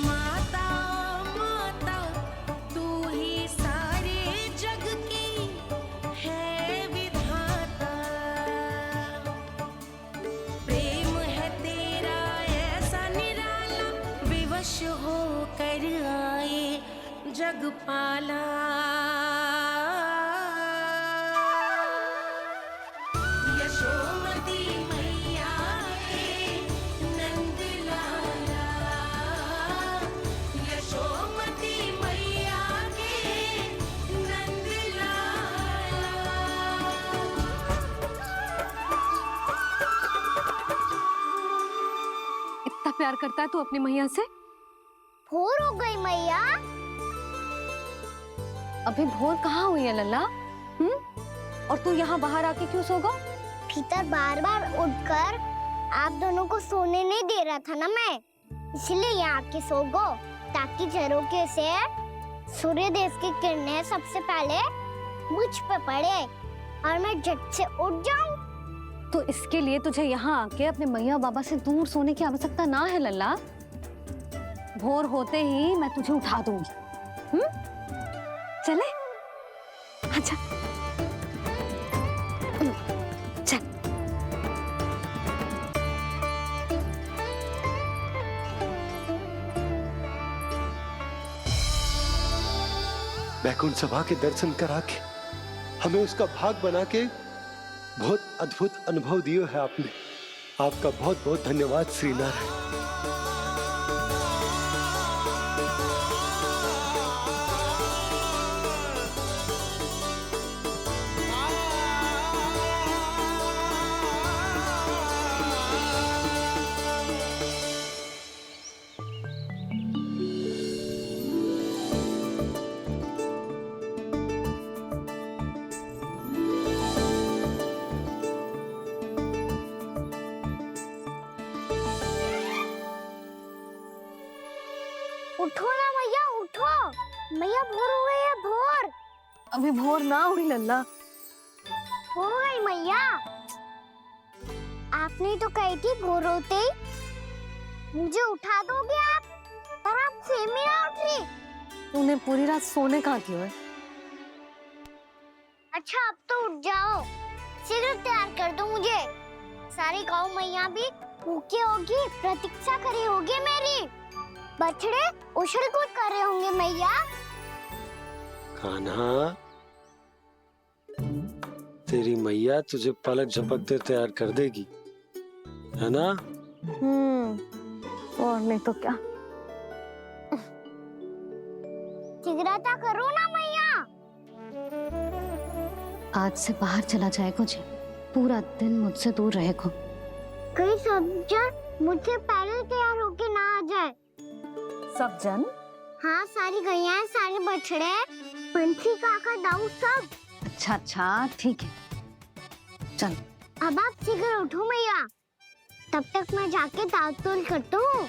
माता माता तू ही सारे जग की है विधाता, प्रेम है तेरा ऐसा निराला, विवश हो कर आए जग पाला। यशोमती मैया के नंद लाला, यशोमती मैया के नंद लाला। इतना प्यार करता है तू अपनी मैया से? भोर हो गई मैया। अभी भोर कहाँ हुई है लल्ला? और तू यहाँ बाहर आके क्यों सो गया? भीतर बार बार उठकर आप दोनों को सोने नहीं दे रहा था ना मैं, इसलिए यहाँ आके सो गो, ताकि झरोके से सूर्यदेव की किरणें सबसे पहले मुझ पे पड़े और मैं झट से उठ जाऊं। तो इसके लिए तुझे यहाँ आके अपने मैया बाबा से दूर सोने की आवश्यकता ना है लल्ला। भोर होते ही मैं तुझे उठा दूंगी। चले? अच्छा चल। बैकुंठ सभा के दर्शन करा के हमें उसका भाग बना के बहुत अद्भुत अनुभव दिए है आपने। आपका बहुत बहुत धन्यवाद श्री नारायण। उठो ना मैया, उठो। मैया भोर हो गई है, भोर। अभी भोर ना हुई लल्ला। हो गई मैया। आपने तो कही थी भोर होते ही मुझे उठा दोगे आप, पर आप सेम ही ना उठ रही। तूने पूरी रात सोने कहाँ की है? अच्छा अब तो उठ जाओ, शीघ्र तैयार कर दो मुझे। सारी गौ मैया भी भूखी होगी, प्रतीक्षा करी होगी मेरी। बछड़े उछल कूद कर रहे होंगे मैया। कान्हा, तेरी मैया तुझे पलक झपकते तैयार कर देगी, है ना? और नहीं तो क्या। शीघ्रता करो ना मैया। आज से बाहर चला जाएगा जी, पूरा दिन मुझसे दूर रहेगा। कहीं सब जन मुझसे पहले तैयार होके ना आ जाए। सब जन? हाँ, सारी गैया, सारे बछड़े, पंछी, काका, दाऊ सब। अच्छा अच्छा ठीक है, चल। अब आप शीघ्र उठो मैया, तब तक मैं जाके ताल-तोल करता हूँ।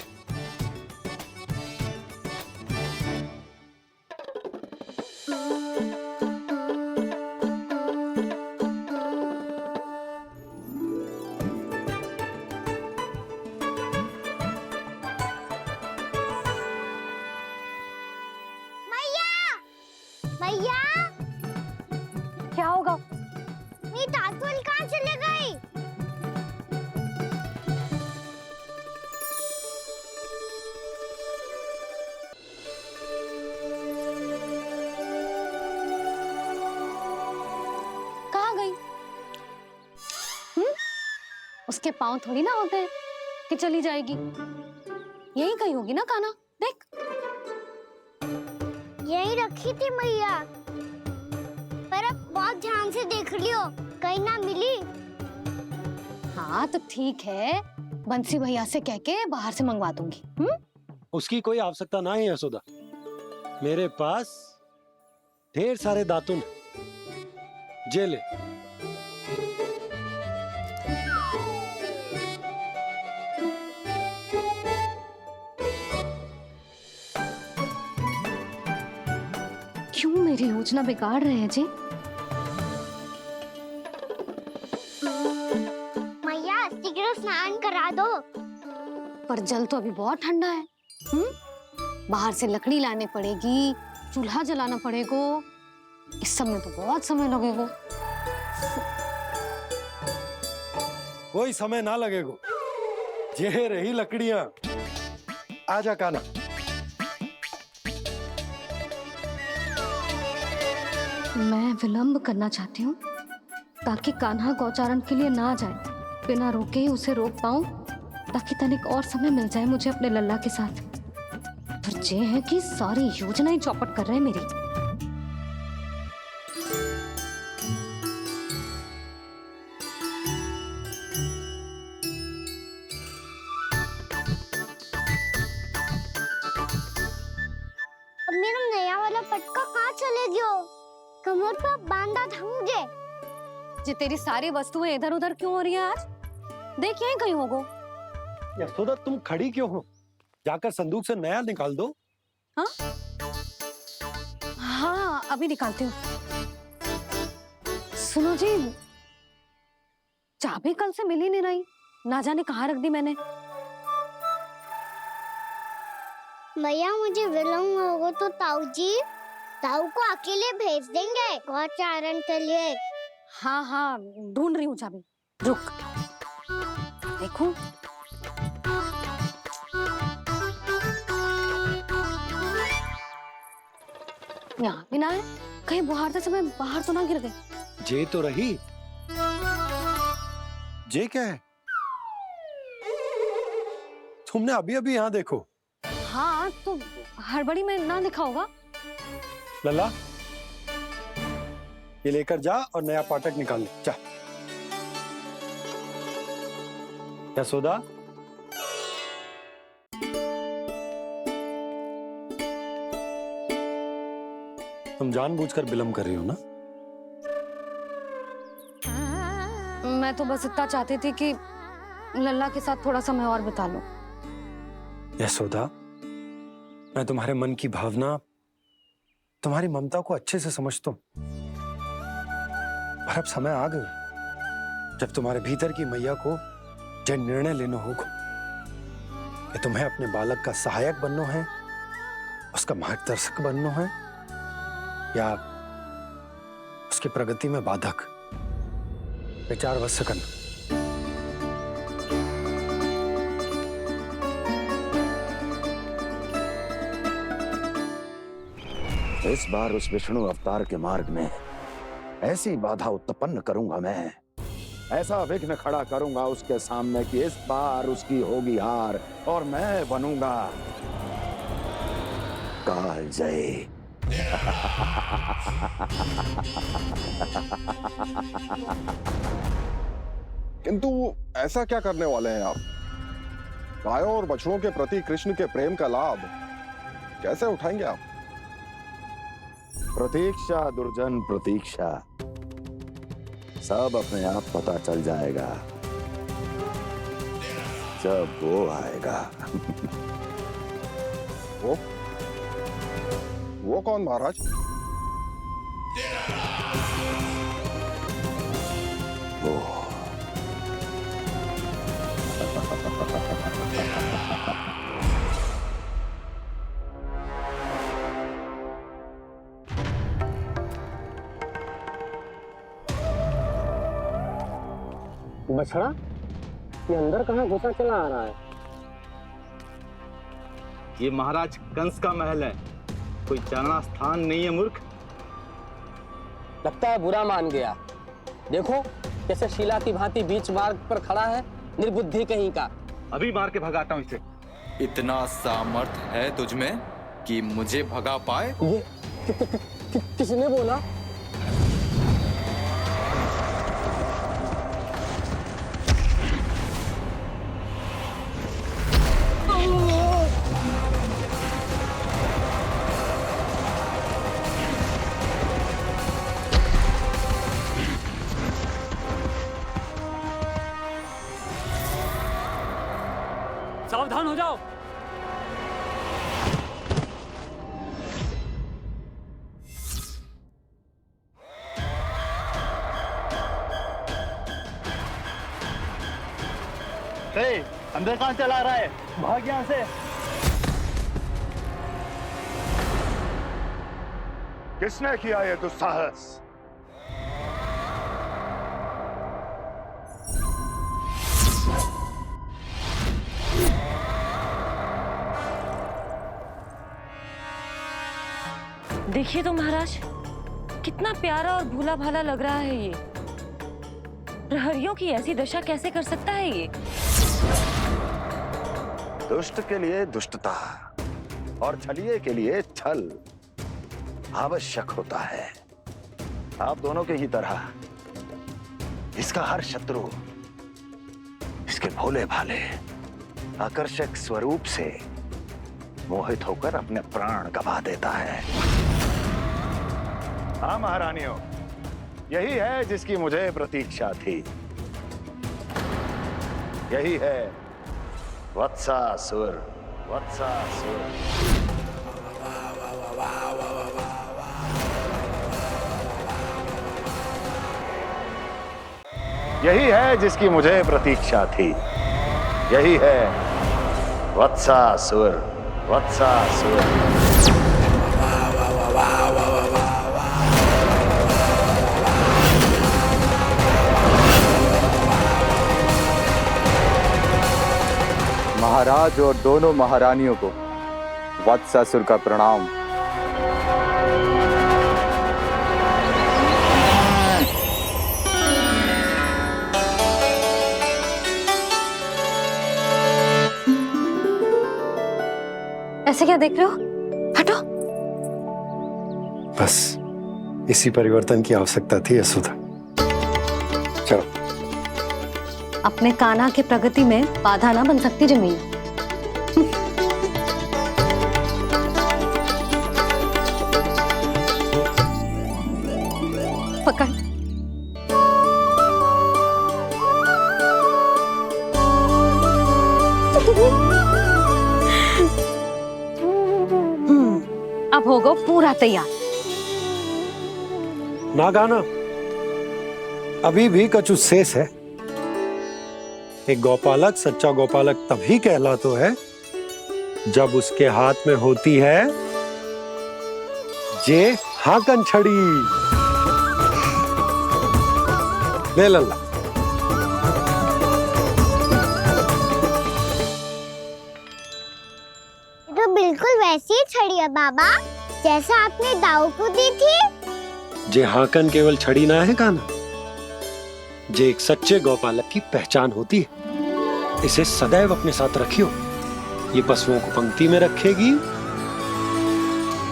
मैया, क्या होगा? मेरी ताल-तोल कहाँ चले गई? कहाँ गई? उसके पाँव थोड़ी ना होते हैं कि चली जाएगी। यही कहीं होगी ना कान्हा, देख। यही रखी थी मैया, पर अब बहुत ध्यान से देख लियो, कहीं ना मिली। हाँ तो ठीक है, बंसी भैया से कह के बाहर से मंगवा दूंगी। उसकी कोई आवश्यकता ना है यशोदा, मेरे पास ढेर सारे दातुन हैं। जे ले। क्यों मेरी योजना बिगाड़ रहे हैं जी? मैया शीघ्र स्नान करा दो। पर जल तो अभी बहुत ठंडा है। बाहर से लकड़ी लाने पड़ेगी, चूल्हा जलाना पड़ेगा, इस सब में तो बहुत समय लगेगा। कोई समय ना लगेगा, ये रही लकड़ियां। आजा कान्हा। मैं विलंब करना चाहती हूँ ताकि कान्हा गौचारण के लिए ना जाए, बिना रोके ही उसे रोक पाऊं, ताकि तनिक और समय मिल जाए मुझे अपने लल्ला के साथ। पर ये है कि सारी योजना ही चौपट कर रहे हैं मेरी। अब मेरा नया वाला पटका कहाँ चले गयो? कमर पर बांधा था मुझे। जी तेरी सारी वस्तुएं इधर उधर क्यों हो रही है आज? देखिए कहीं होगो। यशोदा तुम खड़ी क्यों हो? जाकर संदूक से नया निकाल दो। हाँ हाँ अभी निकालती हूँ। सुनो जी, चाबी कल से मिल ही नहीं रही, ना जाने कहाँ रख दी मैंने। भैया मुझे विलम्ब होगा तो ताऊ को अकेले भेज देंगे गौचारण के लिए। हाँ हाँ ढूंढ रही हूँ चाबी, रुक। देखो यहाँ भी ना है, कहीं बुहारते समय बाहर तो ना गिर गई। जे तो रही। जे क्या है? तुमने अभी अभी यहाँ देखो। हाँ तो हड़बड़ी में ना दिखा होगा। लल्ला ये लेकर जा और नया पाठक निकाल ले जा। यशोदा तुम जानबूझकर विलम्ब कर रही हो ना? मैं तो बस इतना चाहती थी कि लल्ला के साथ थोड़ा समय और बिता लूं। यशोदा मैं तुम्हारे मन की भावना, तुम्हारी ममता को अच्छे से समझता हूं, पर अब समय आ गया जब तुम्हारे भीतर की मैया को जो निर्णय लेना होगा कि तुम्हें अपने बालक का सहायक बनना है, उसका मार्गदर्शक बनना है, या उसकी प्रगति में बाधक। विचार अवश्य करना। इस बार उस विष्णु अवतार के मार्ग में ऐसी बाधा उत्पन्न करूंगा मैं, ऐसा विघ्न खड़ा करूंगा उसके सामने कि इस बार उसकी होगी हार और मैं बनूंगा कालजयी। किंतु ऐसा क्या करने वाले हैं आप? गायों और बछड़ों के प्रति कृष्ण के प्रेम का लाभ कैसे उठाएंगे आप? प्रतीक्षा दुर्जन प्रतीक्षा, सब अपने आप पता चल जाएगा जब वो आएगा। वो कौन महाराज? वो बछड़ा ये अंदर कहाँ घुसा चला आ रहा है? ये महाराज कंस का महल है, कोई जाना स्थान नहीं है मूर्ख। लगता है बुरा मान गया। देखो कैसे शिला की भांति बीच मार्ग पर खड़ा है, निर्बुद्धि कहीं का। अभी मार के भगाता हूँ इसे। इतना सामर्थ है तुझमें कि मुझे भगा पाए? ये किसने बोला? सावधान हो जाओ। अंदर कहाँ चला रहा है? भाग यहाँ से। किसने किया ये दुस्साहस? देखिए तो महाराज, कितना प्यारा और भोला भाला लग रहा है ये। प्रहरियों की ऐसी दशा कैसे कर सकता है ये? दुष्ट के लिए दुष्टता और छलिए के लिए छल आवश्यक होता है। आप दोनों के ही तरह इसका हर शत्रु इसके भोले भाले आकर्षक स्वरूप से मोहित होकर अपने प्राण गवा देता है। हाँ महारानियों, यही है जिसकी मुझे प्रतीक्षा थी। यही है वत्सासुर। वत्सासुर। यही है जिसकी मुझे प्रतीक्षा थी। यही है वत्सासुर। वत्सासुर। महाराज और दोनों महारानियों को वत्सासुर का प्रणाम। ऐसे क्या देख रहे हो? हटो। बस इसी परिवर्तन की आवश्यकता थी यशोदा। चलो। अपने कान्हा के प्रगति में बाधा ना बन सकती जमीन। पकड़। अब होगा पूरा तैयार। ना गाना, अभी भी कछु शेष है। एक गौपालक सच्चा गौपालक तभी कहलाता है जब उसके हाथ में होती है जे हाकन छड़ी। ले लल्ला। तो बिल्कुल वैसी ही छड़ी है बाबा जैसा आपने दाऊ को दी थी। जे हाकन केवल छड़ी ना है कान्हा, जे एक सच्चे गौपालक की पहचान होती है। इसे सदैव अपने साथ रखियो। ये पशुओं को पंक्ति में रखेगी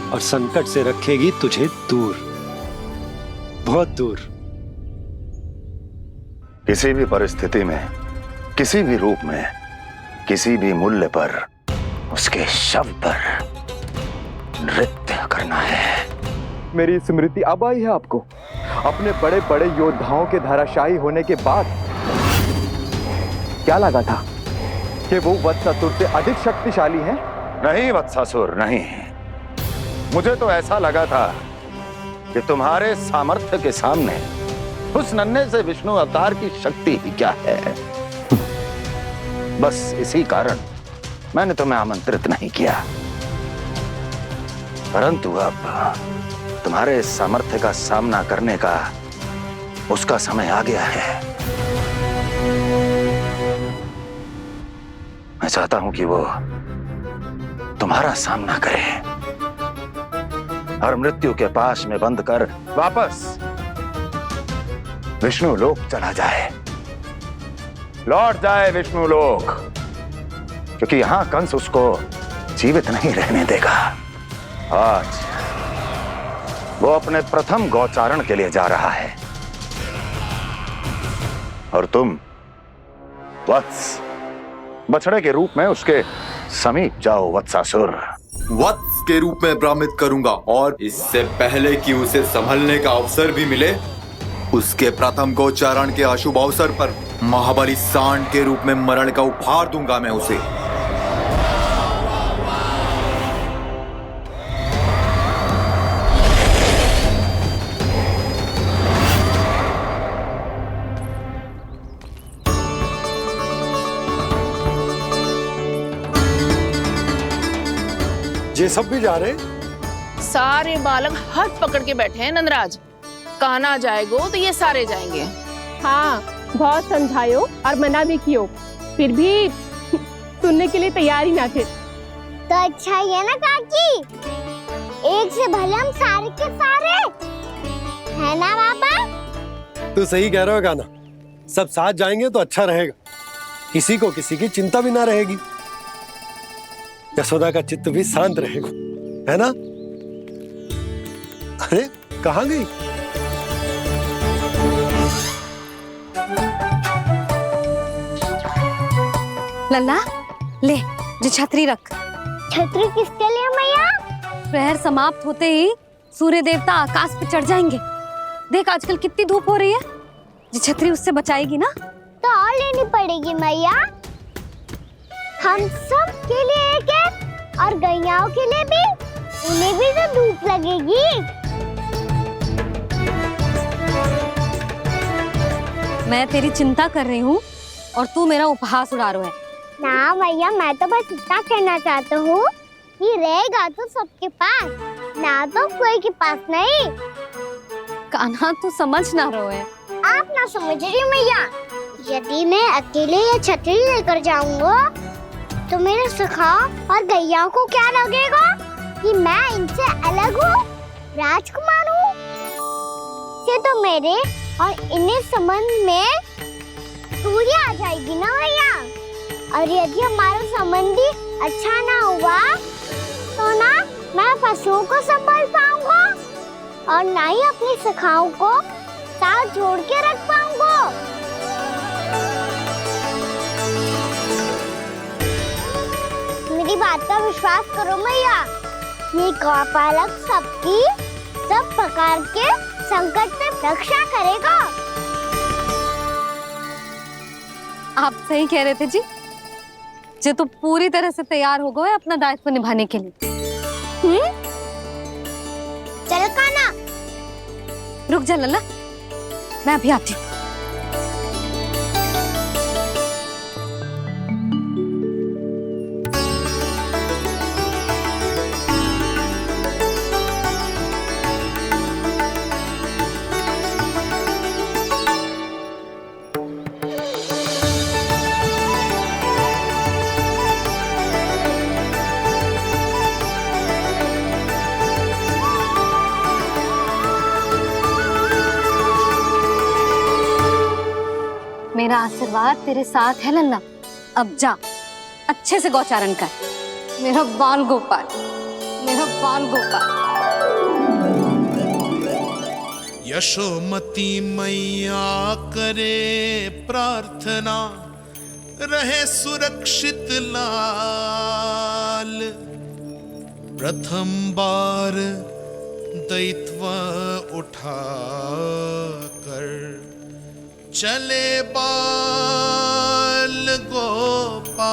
और संकट से रखेगी तुझे दूर, बहुत दूर। किसी भी परिस्थिति में, किसी भी रूप में, किसी भी मूल्य पर उसके शव पर नृत्य करना है। मेरी स्मृति अब आई है आपको? अपने बड़े बड़े योद्धाओं के धराशायी होने के बाद क्या लगा था कि वो वत्सासुर से अधिक शक्तिशाली है? नहीं वत्सासुर, नहीं। मुझे तो ऐसा लगा था कि तुम्हारे सामर्थ्य के सामने उस नन्हे से विष्णु अवतार की शक्ति ही क्या है। बस इसी कारण मैंने तुम्हें आमंत्रित नहीं किया। परंतु अब तुम्हारे सामर्थ्य का सामना करने का उसका समय आ गया है। मैं चाहता हूं कि वो तुम्हारा सामना करे और मृत्यु के पाश में बंद कर वापस विष्णु लोक चला जाए, लौट जाए विष्णु लोक, क्योंकि यहां कंस उसको जीवित नहीं रहने देगा। आज वो अपने प्रथम गौचारण के लिए जा रहा है और तुम वत्स बछड़े के रूप में उसके समीप जाओ वत्सासुर। वत्स के रूप में भ्रमित करूंगा और इससे पहले कि उसे संभलने का अवसर भी मिले, उसके प्रथम गोचारण के अशुभ अवसर पर महाबली सांड के रूप में मरण का उपहार दूंगा मैं उसे। ये सब भी जा रहे? सारे बालक हाथ पकड़ के बैठे हैं नंदराज। कान्हा जाएगो तो ये सारे जाएंगे। हाँ, बहुत समझायो और मना भी कियो, फिर भी सुनने के लिए तैयार ही ना थे। तो अच्छा ही है ना काकी, एक से भले हम सारे के सारे है ना बाबा? तू सही कह रहा है गाना, सब साथ जाएंगे तो अच्छा रहेगा, किसी को किसी की चिंता भी ना रहेगी, यशोदा का चित्त भी शांत रहेगा, है ना? अरे कहाँ गई? लल्ला ले, जो छतरी रख। छतरी किसके लिए मैया? प्रहर समाप्त होते ही सूर्य देवता आकाश पे चढ़ जाएंगे। देख आजकल कितनी धूप हो रही है, जो छतरी उससे बचाएगी ना। तो और लेनी पड़ेगी मैया। हम सब के लिए एक एक और गैयाओं के लिए भी, उन्हें भी तो धूप लगेगी। मैं तेरी चिंता कर रही हूँ और तू मेरा उपहास उड़ा रहा है। ना भैया, मैं तो बस इतना कहना चाहता हूँ कि रहेगा तो सबके पास, ना तो कोई के पास नहीं। कान्हा तू समझ ना रहो है। आप ना समझ रही मैया। यदि मैं अकेले ये छतरी लेकर जाऊंगा तो मेरे सखा और गैया को क्या लगेगा कि मैं इनसे अलग हूँ, राजकुमार हूँ। ये तो मेरे और इन्हें संबंध में दूरी आ जाएगी ना भैया। और यदि हमारा संबंध ही अच्छा ना हुआ तो ना मैं पशुओं को संभाल पाऊंगा और ना ही अपनी सखाओं को साथ जोड़ के रख पाऊंगा। मेरी बात का विश्वास करो मैया। ये गौपालक सबकी सब प्रकार के संकट से रक्षा करेगा। आप सही कह रहे थे जी। जे तो पूरी तरह से तैयार हो गए अपना दायित्व निभाने के लिए। चल कान्हा। रुक जा लल्ला, मैं अभी आती हूँ। मेरा आशीर्वाद तेरे साथ है लल्ला। अब जा, अच्छे से गौचारण कर। मेरा बाल गोपाल, मेरा बाल गोपाल। यशोमती मैया करे प्रार्थना, रहे सुरक्षित लाल। प्रथम बार दैत्व उठा कर चले बाल गोपाल।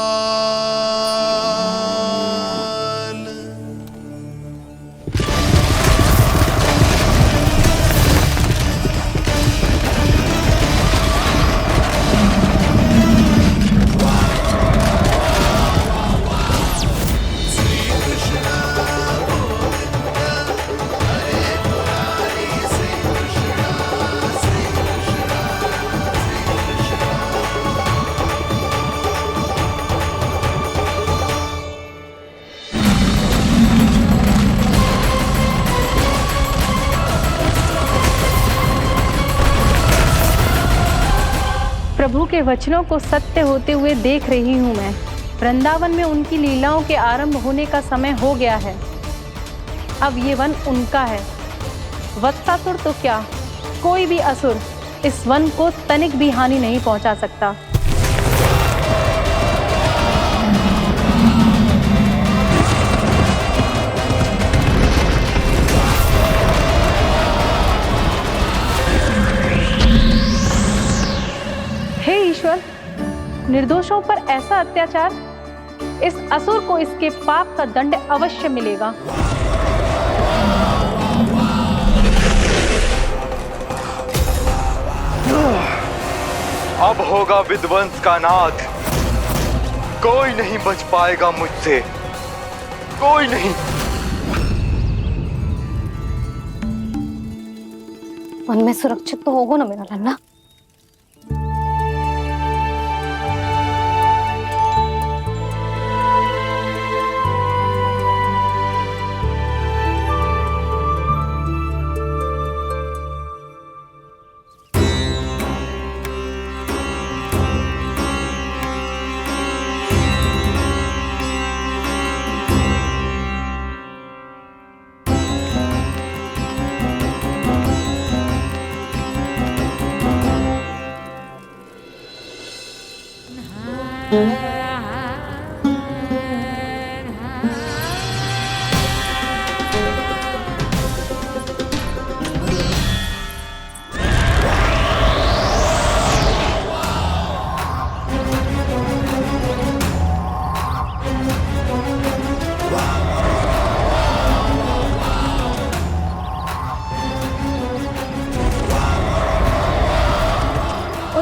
प्रभु के वचनों को सत्य होते हुए देख रही हूँ मैं। वृंदावन में उनकी लीलाओं के आरंभ होने का समय हो गया है। अब ये वन उनका है। वत्सासुर तो क्या, कोई भी असुर इस वन को तनिक भी हानि नहीं पहुंचा सकता। हे ईश्वर, निर्दोषों पर ऐसा अत्याचार, इस असुर को इसके पाप का दंड अवश्य मिलेगा। अब होगा विध्वंस का नाद। कोई नहीं बच पाएगा मुझसे, कोई नहीं। वन में सुरक्षित तो होगा ना मेरा लल्ला।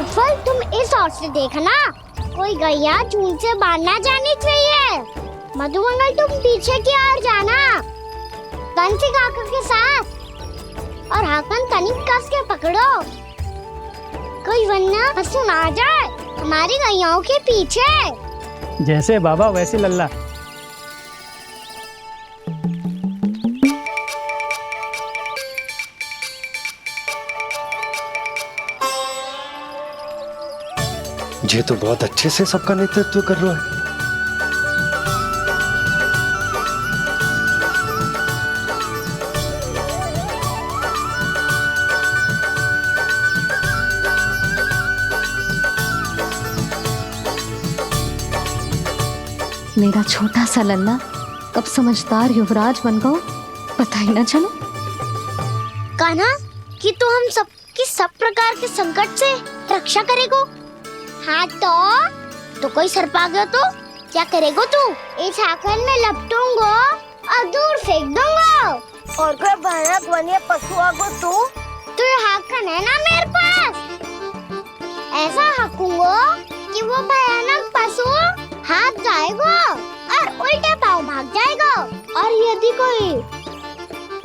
उत्पल तुम इस ओर से देखना, कोई गैया चून से बाहर ना जानी चाहिए। मधुमंगल तुम पीछे की ओर जाना, कंसी काका के साथ, और हाकन तनिक कस के पकड़ो, कोई वरना पशु ना आ जाए हमारी गैयाओं के पीछे। जैसे बाबा वैसे लल्ला। ये तो बहुत अच्छे से सबका नेतृत्व कर रहा है। मेरा छोटा सा लल्ला कब समझदार युवराज बन गो पता ही ना चलो। कान्हा, कि तू हम सबकी सब प्रकार के संकट से रक्षा करेगो। हाँ तो कोई सर्प आ गया तो क्या करेगो तू? इस हाकन में लपटूंगो और दूर फेंक दूंगा। और कोई भयानक वन्य पशु आगो तो ये हाकन है ना मेरे पास, ऐसा हाकूंगो कि वो भयानक पशु हाथ जाएगा और उल्टे पाँव भाग जाएगा। और यदि कोई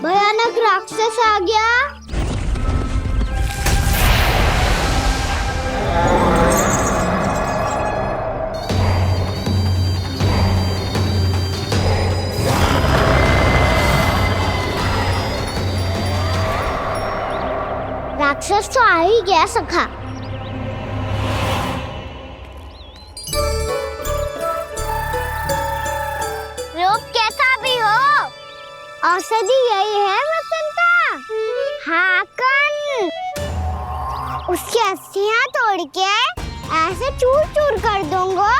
भयानक राक्षस आ गया राक्षस तो आ ही गया सखा। रूप कैसा भी हो, औषधि यही है वसंता। हाकन उसकी अस्थियां तोड़ के ऐसे चूर चूर कर दूंगा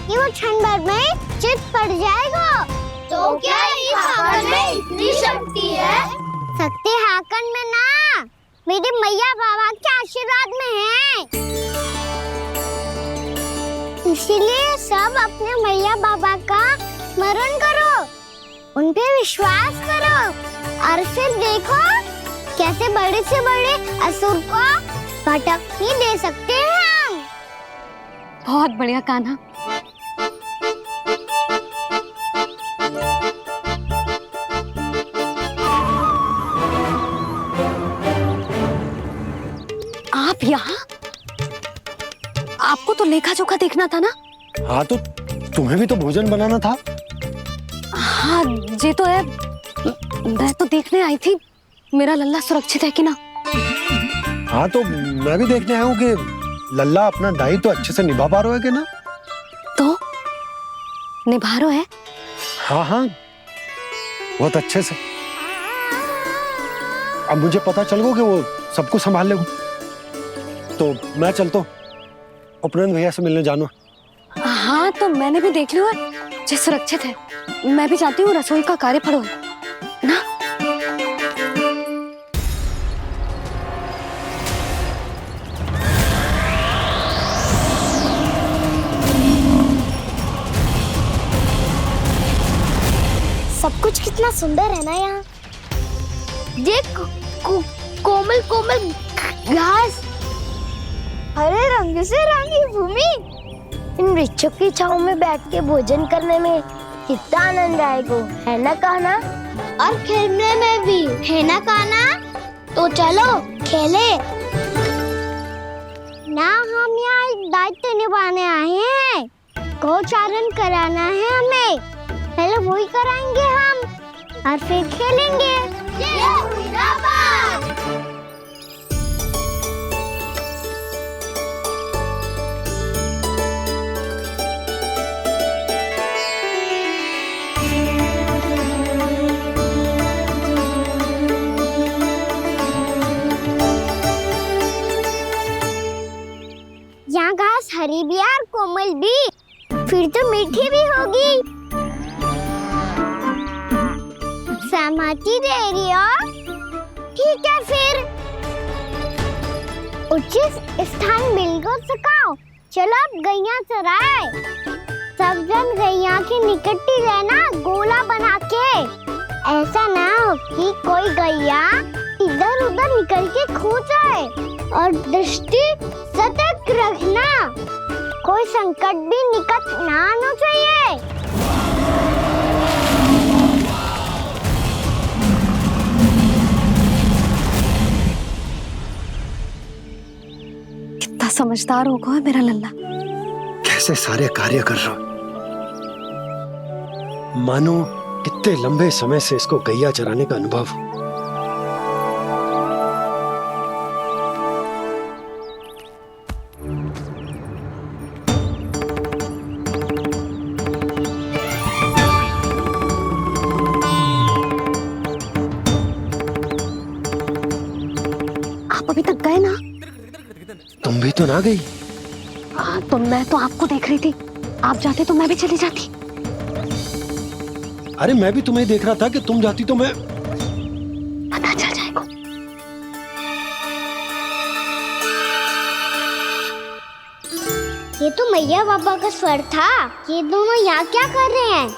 कि वो क्षण भर में चित पड़ जाएगा। तो क्या इस हाकन में इतनी शक्ति है? शक्ति हाकन में ना, मेरी मैया बाबा के आशीर्वाद में है। इसीलिए सब अपने मैया बाबा का स्मरण करो, उन पे विश्वास करो, और फिर देखो कैसे बड़े से बड़े असुर को भटकने दे सकते हैं हम। बहुत बढ़िया कान्हा। आप यहाँ? आपको तो लेखा जोखा देखना था ना? हाँ तो तुम्हें भी तो भोजन बनाना था। हाँ ये तो है, मैं तो देखने आई थी मेरा लल्ला सुरक्षित है कि ना। हाँ तो मैं भी देखने आया हूँ कि लल्ला अपना दायित्व तो अच्छे से निभा पा रहा है कि ना। तो निभा रहा है? हाँ हाँ बहुत अच्छे से। अब मुझे पता चल गया कि वो सब कुछ संभाल लेगा, तो मैं चलता हूँ, उपनंद भैया से मिलने जानो। हाँ तो मैंने भी देख लिया जो सुरक्षित है। मैं भी चाहती हूँ रसोई का कार्य पड़ो ना। सब कुछ कितना सुंदर है ना यहाँ। देख कोमल कोमल घास, हरे रंग से रंगी भूमि, इन वृक्षों की छांव में बैठ के भोजन करने में कितना आनंद आएगा, है ना कान्हा? और खेलने में भी, है ना कान्हा? तो चलो खेले ना। हम यहाँ एक दायित्व निभाने आए हैं, गोचारण कराना है हमें। पहले वही कराएंगे हम और फिर खेलेंगे। यहाँ घास हरी भी और कोमल भी, फिर तो मीठी भी होगी। सहमति दे रही हो? ठीक है फिर उचित स्थान बिल्कुल सुखाओ। चलो अब गैया चराए। सब जन गैया के निकट ही रहना, गोला बना के ऐसा ना हो कि कोई गैया इधर उधर निकल के खो जाए। और दृष्टि सतर्क रखना, कोई संकट भी निकट ना आना चाहिए। कितना समझदार होगा है मेरा लल्ला। कैसे सारे कार्य कर रहा, मानो कितने लंबे समय से इसको गैया चराने का अनुभव हो। आप अभी तक गए ना? तुम भी तो ना गई। हाँ, तो मैं तो आपको देख रही थी। आप जाते तो मैं भी चली जाती। अरे मैं भी तुम्हें देख रहा था कि तुम जाती तो मैं। पता चल जाएगा। ये तो मैया बाबा का स्वर था। ये दोनों यहाँ क्या कर रहे हैं?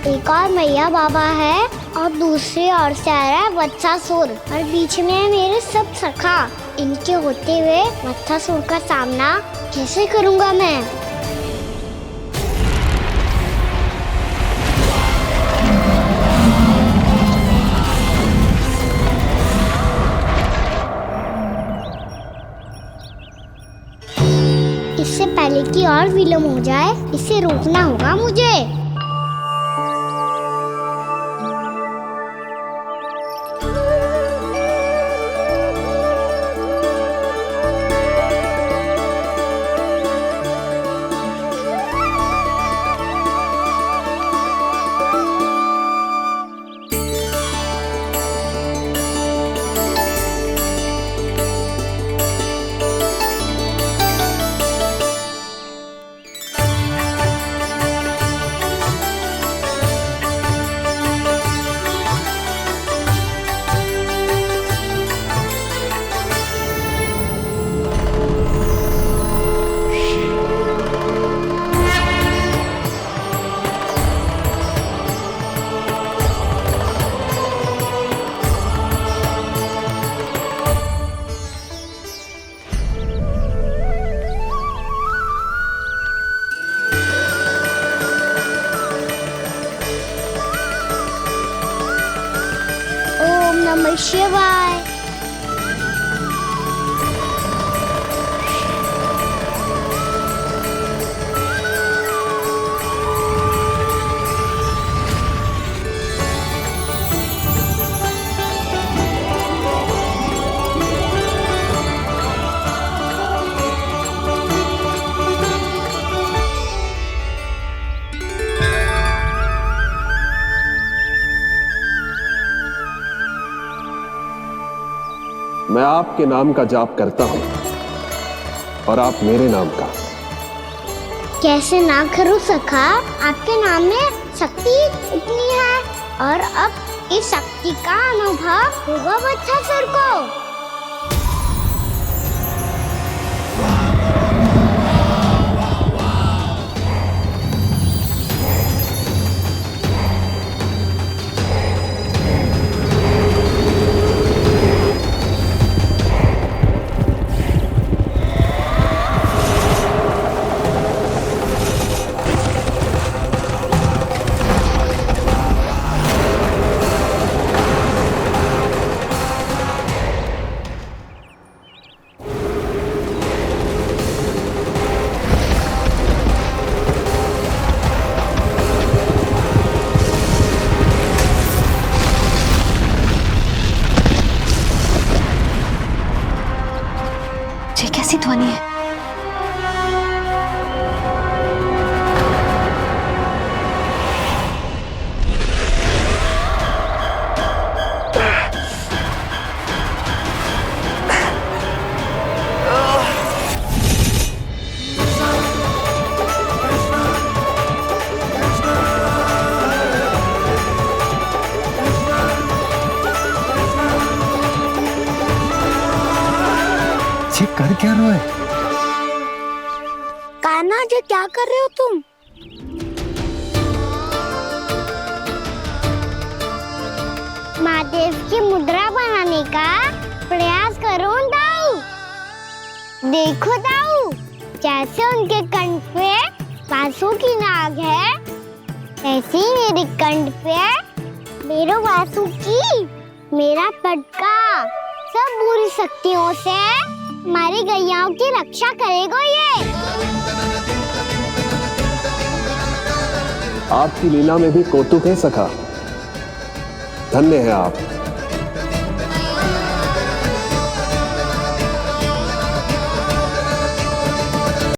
एक और मैया बाबा है और दूसरी ओर से आ रहा है वत्सासुर और बीच में है मेरे सब सखा। इनके होते हुए वत्सासुर का सामना कैसे करूंगा मैं? इससे पहले कि और विलम्ब हो जाए, इसे रोकना होगा मुझे। ओम नमः शिवाय। मैं आपके नाम का जाप करता हूं और आप मेरे नाम का। कैसे ना करूं सखा, आपके नाम में शक्ति इतनी है और अब इस शक्ति का अनुभव होगा वत्सासुर को। ये कैसी ध्वनि है? ये कर क्या रहे हो? कान्हा जी क्या कर रहे हो तुम? महादेव की मुद्रा बनाने का प्रयास करो दाऊ। देखो दाऊ, जैसे उनके कंठ पे बांसुरी की नाग है, ऐसे ही मेरे कंठ पे मेरा बांसुरी, मेरा पटका सब बुरी शक्तियों से हमारी गैयाओं की रक्षा करेगा ये। आपकी लीला में भी कौतुक है सखा। धन्य है आप।